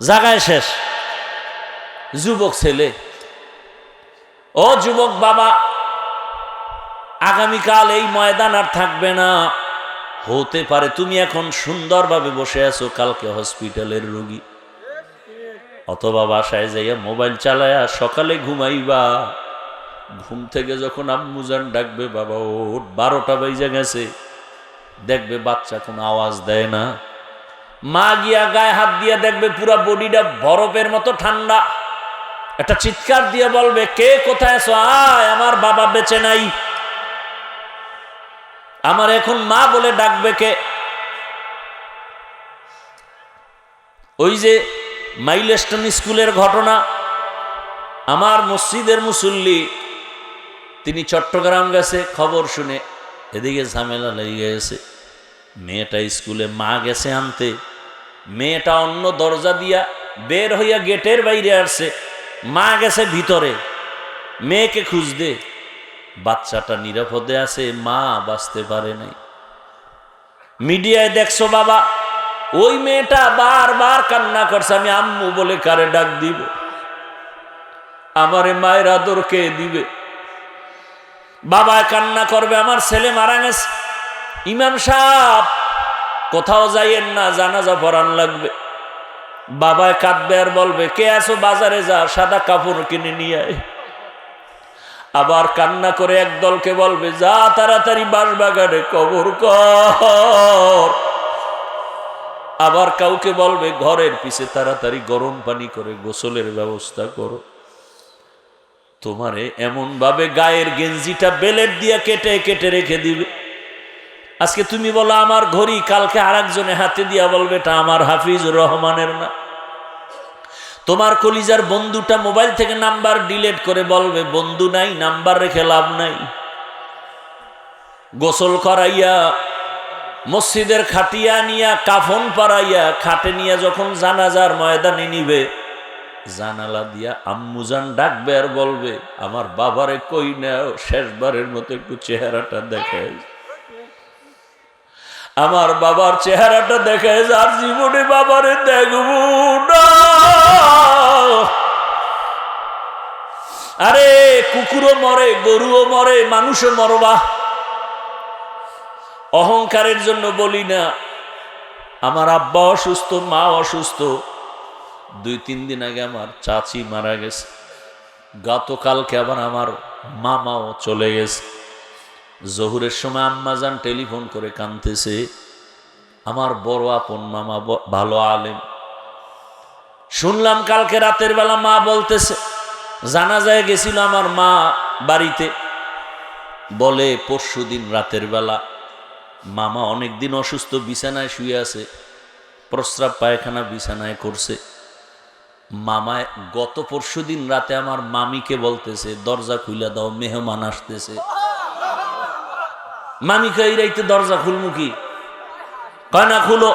জায়গায় শেষ। যুবক ছেলে, ও যুবক বাবা, আগামীকাল এই ময়দান আর থাকবে না। হতে পারে তুমি এখন সুন্দরভাবে বসে আছো, কালকে হসপিটালের রোগী। অথবা বাসায় যাইয়া মোবাইল চালায়া সকালে ঘুমাইবা। ঘুম থেকে যখন আম্মুজান ডাকবে, বাবা ওঠ, 12টা বাজে গেছে, দেখবে বাচ্চা কোনো আওয়াজ দেয় না। মা গিয়া গায়ে হাত দিয়া দেখবে পুরা বডিটা বরফের মতো ঠান্ডা। একটা চিৎকার দিয়ে বলবে, কে কোথায় আছো? আয়, আমার বাবা বেঁচে নাই। আমার এখন মা বলে ডাকবে কে? ওই যে মাইলস্টোন স্কুলের ঘটনা, আমার মসজিদের মুসল্লি, তিনি চট্টগ্রাম গেছে খবর শুনে, এদিকে ঝামেলা লেগে গেছে। মেয়েটা স্কুলে, মা গেছে আনতে, মেয়েটা অন্য দরজা দিয়া বের হইয়া গেটের বাইরে আসছে, মা গেছে ভিতরে মেয়েকে খুঁজতে। বাচ্চাটা নিরাপদে আছে, মা বাঁচতে পারে নাই। মিডিয়ায় দেখছো বাবা, ওই মেয়েটা বারবার কান্না করছে, আমি আম্মু বলে কারে ডাক দিব, আমারে মায়ের আদর কে দিবে। বাবা কান্না করবে, আমার ছেলে মারা গেছে, ইমাম সাহেব কোথাও যাইয়েন না, জানাজা পড়ান লাগবে। বাবায় কাঁদবে আর বলবে, কে আছো বাজারে যা, সাদা কাপড় কিনে নিয়ে আয়। আবার কান্না করে একদলকে বলবে, যা তাড়াতাড়ি বাঁশবাগানে কবর কর। আবার কাউকে বলবে, ঘরের পিছে তাড়াতাড়ি গরম পানি করে গোসলের ব্যবস্থা করো। তোমারে এমন ভাবে গায়ের গেঞ্জিটা বেলেট দিয়া কেটে কেটে রেখে দিবে। আজকে তুমি বলো আমার ঘড়ি, কালকে আরেকজনে হাতে দিয়া বলবে এটা আমার হাফিজুর রহমানের না। তোমার কলিজার বন্ধুটা মোবাইল থেকে নাম্বার ডিলিট করে বলবে বন্ধু নাই, নাম্বার রেখে লাভ নাই। গোসল করাইয়া মসজিদের খাটিয়া নিয়া কাফন পরাইয়া খাটে নিয়া যখন জানাজার ময়দানে নিবে, জানালা দিয়া আম্মুজান ডাকবে আর বলবে, আমার বাবারে কই নাও, শেষবারের মতো একটু চেহারাটা দেখে। আমার বাবার চেহারাটা দেখে, যার জীবনে বাবারে দেখব না। আরে কুকুরও মরে, গরুও মরে, মানুষও মরবা। অহংকারের জন্য বলি না। আমার আব্বা অসুস্থ, মা অসুস্থ, 2-3 দিন আগে আমার চাচি মারা গেছে, গতকালকে আবার আমার মামাও চলে গেছে। জহুরের সময় আম্মাজান টেলিফোন করে কাঁদতেছে। আমার বড় আপন মামা, ভালো আলেম। শুনলাম কালকে রাতের বেলা মা বলতেছে, জানাজায় গেছিল আমার মা বাড়িতে, বলে পরশুদিন রাতের বেলা মামা অনেকদিন অসুস্থ, বিছানায় শুয়ে আছে, প্রস্রাব পায়খানা বিছানায় করছে। মামায় গত পরশুদিন রাতে আমার মামিকে বলতেছে, দরজা খুলে দাও, মেহমান আসতেছে। মামি কই রাইতে দরজা খুলমু কি, কয় না খুলো।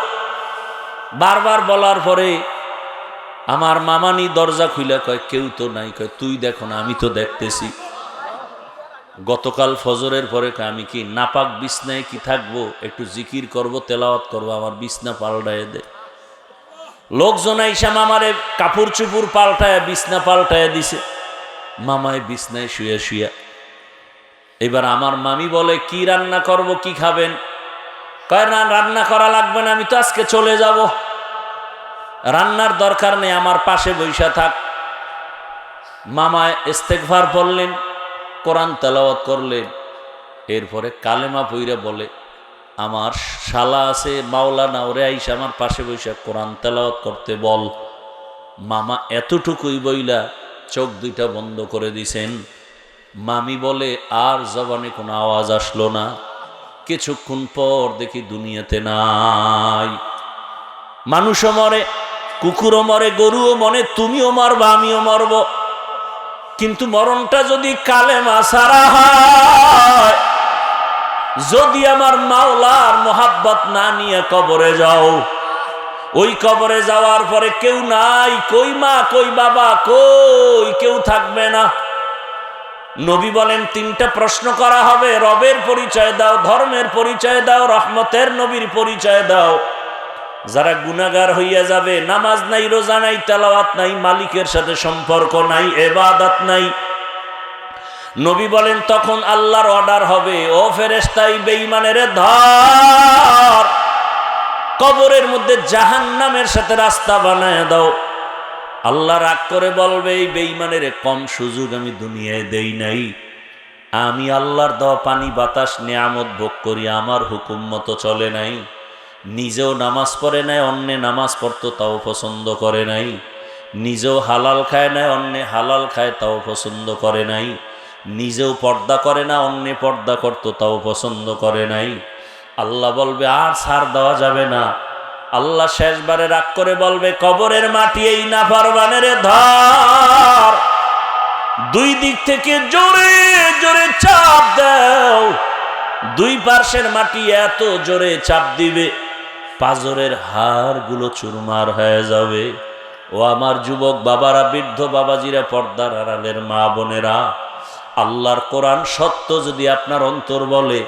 বারবার বলার পরে আমার মামানি দরজা খুলে কয়, কেউ তো নাই। কয় তুই দেখো না, আমি তো দেখতেছি। গতকাল ফজরের পরে আমি কি নাপাক বিছনায় কি থাকবো, একটু জিকির করব, তেলাওয়াত করবো, আমার বিছনা পাল্টায় দে। লোকজন আইসা মামারে কাপড় চুপুর পাল্টায় বিছনা পাল্টায় দিছে, মামায় বিছনায় শুয়ে শুয়া। এবার আমার মামি বলে, কি রান্না করব, কি খাবেন? কয় না, রান্না করা লাগবে না, আমি তো আজকে চলে যাব, রান্নার দরকার নেই, আমার পাশে বৈশা থাক। মামায় ইস্তেগফার পড়লেন, কোরআন তেলাওয়াত করলেন, এরপরে কালেমা পইরা বলে, আমার শালা আছে মাওলানা, ওরে আইসা আমার পাশে বৈশা কোরআন তেলাওয়াত করতে বল। মামা এতটুকুই বইলা চোখ দুইটা বন্ধ করে দিছেন। মামি বলে, আর জবানে কোনো আওয়াজ আসলো না। কিছুক্ষণ পর দেখি দুনিয়াতে নাই। মানুষও মরে, কুকুরও মরে, গরুও মরে, তুমিও মরবা, আমিও মরব। কিন্তু মরণটা যদি কালেমা ছাড়া হয়, যদি আমার মাওলার মোহাব্বত না নিয়ে কবরে যাও, ওই কবরে যাওয়ার পরে কেউ নাই, কই মা, কই বাবা, কই কেউ থাকবে না। নবী বলেন 3টা প্রশ্ন করা হবে, রবের পরিচয় দাও, ধর্মের পরিচয় দাও, রহমতের নবীর পরিচয় দাও। যারা গুনাহগার হইয়া যাবে, নামাজ নাই, রোজা নাই, তেলাওয়াত নাই, মালিকের সাথে সম্পর্ক নাই, ইবাদত নাই, নবী বলেন তখন আল্লাহর অর্ডার হবে, ও ফেরেশতা বেঈমানের ধর, কবরের মধ্যে জাহান্নামের সাথে রাস্তা বানায় দাও। আল্লাহ রাগ করে বলবে, এই বেঈমানের কম সুযোগ আমি দুনিয়ায় দেই নাই। আমি আল্লাহর দেওয়া পানি বাতাস নিয়ামত ভোগ করি, আমার হুকুম মতো চলে নাই। নিজেও নামাজ পড়ে নাই, অন্যে নামাজ পড়তো তাও পছন্দ করে নাই। নিজেও হালাল খায় নাই, অন্যে হালাল খায় তাও পছন্দ করে নাই। নিজেও পর্দা করে না, অন্যে পর্দা করতো তাও পছন্দ করে নাই। আল্লাহ বলবে, আর ছাড় দেওয়া যাবে না। আল্লাহ শেষবারে রাগ করে বলবে, কবরের মাটি এই নাফরমানের ধর, 2 দিক থেকে জোরে জোরে চাপ দাও, দুই পার্শ্বের মাটি এত জোরে চাপ দিবে পাজরের হাড়গুলো চুরমার হয়ে যাবে। ও আমার যুবক বাবারা, বৃদ্ধ বাবাজিরা, পর্দার আড়ালের মা বোনেরা, আল্লাহর কোরআন সত্য যদি আপনার অন্তর বলে,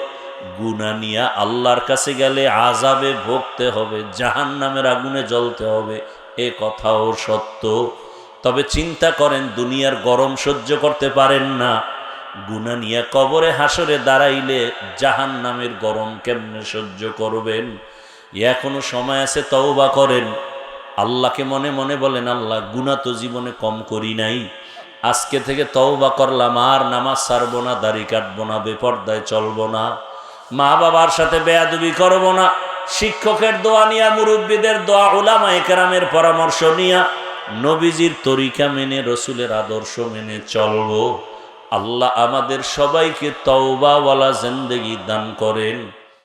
গুনাহ নিয়ে আল্লাহর কাছে গেলে আযাবে ভুগতে হবে, জাহান্নামের আগুনে জ্বলতে হবে, এ কথাও সত্য। তবে চিন্তা করেন, দুনিয়ার গরম সহ্য করতে পারেন না, গুনাহ নিয়ে কবরে হাসরে দাঁড়াইলে জাহান্নামের গরম কেমনে সহ্য করবেন? এখনো সময় আছে, তওবা করেন। আল্লাহকে মনে মনে বলেন, আল্লাহ গুনাহ তো জীবনে কম করি নাই, আজকে থেকে তওবা করলাম, আর নামাজ ছাড়বো না, দাড়ি কাটবো না, বেপর্দায় চলবো না, মা বাবার সাথে বেয়াদবি করবো না, শিক্ষকের দোয়া নিয়া, মুরব্বীদের দোয়া, উলামায়ে কেরামের পরামর্শ নিয়া, নবীজির তরিকা মেনে, রসুলের আদর্শ মেনে চলবো। আল্লাহ আমাদের সবাইকে তওবাওয়ালা জিন্দেগি দান করেন।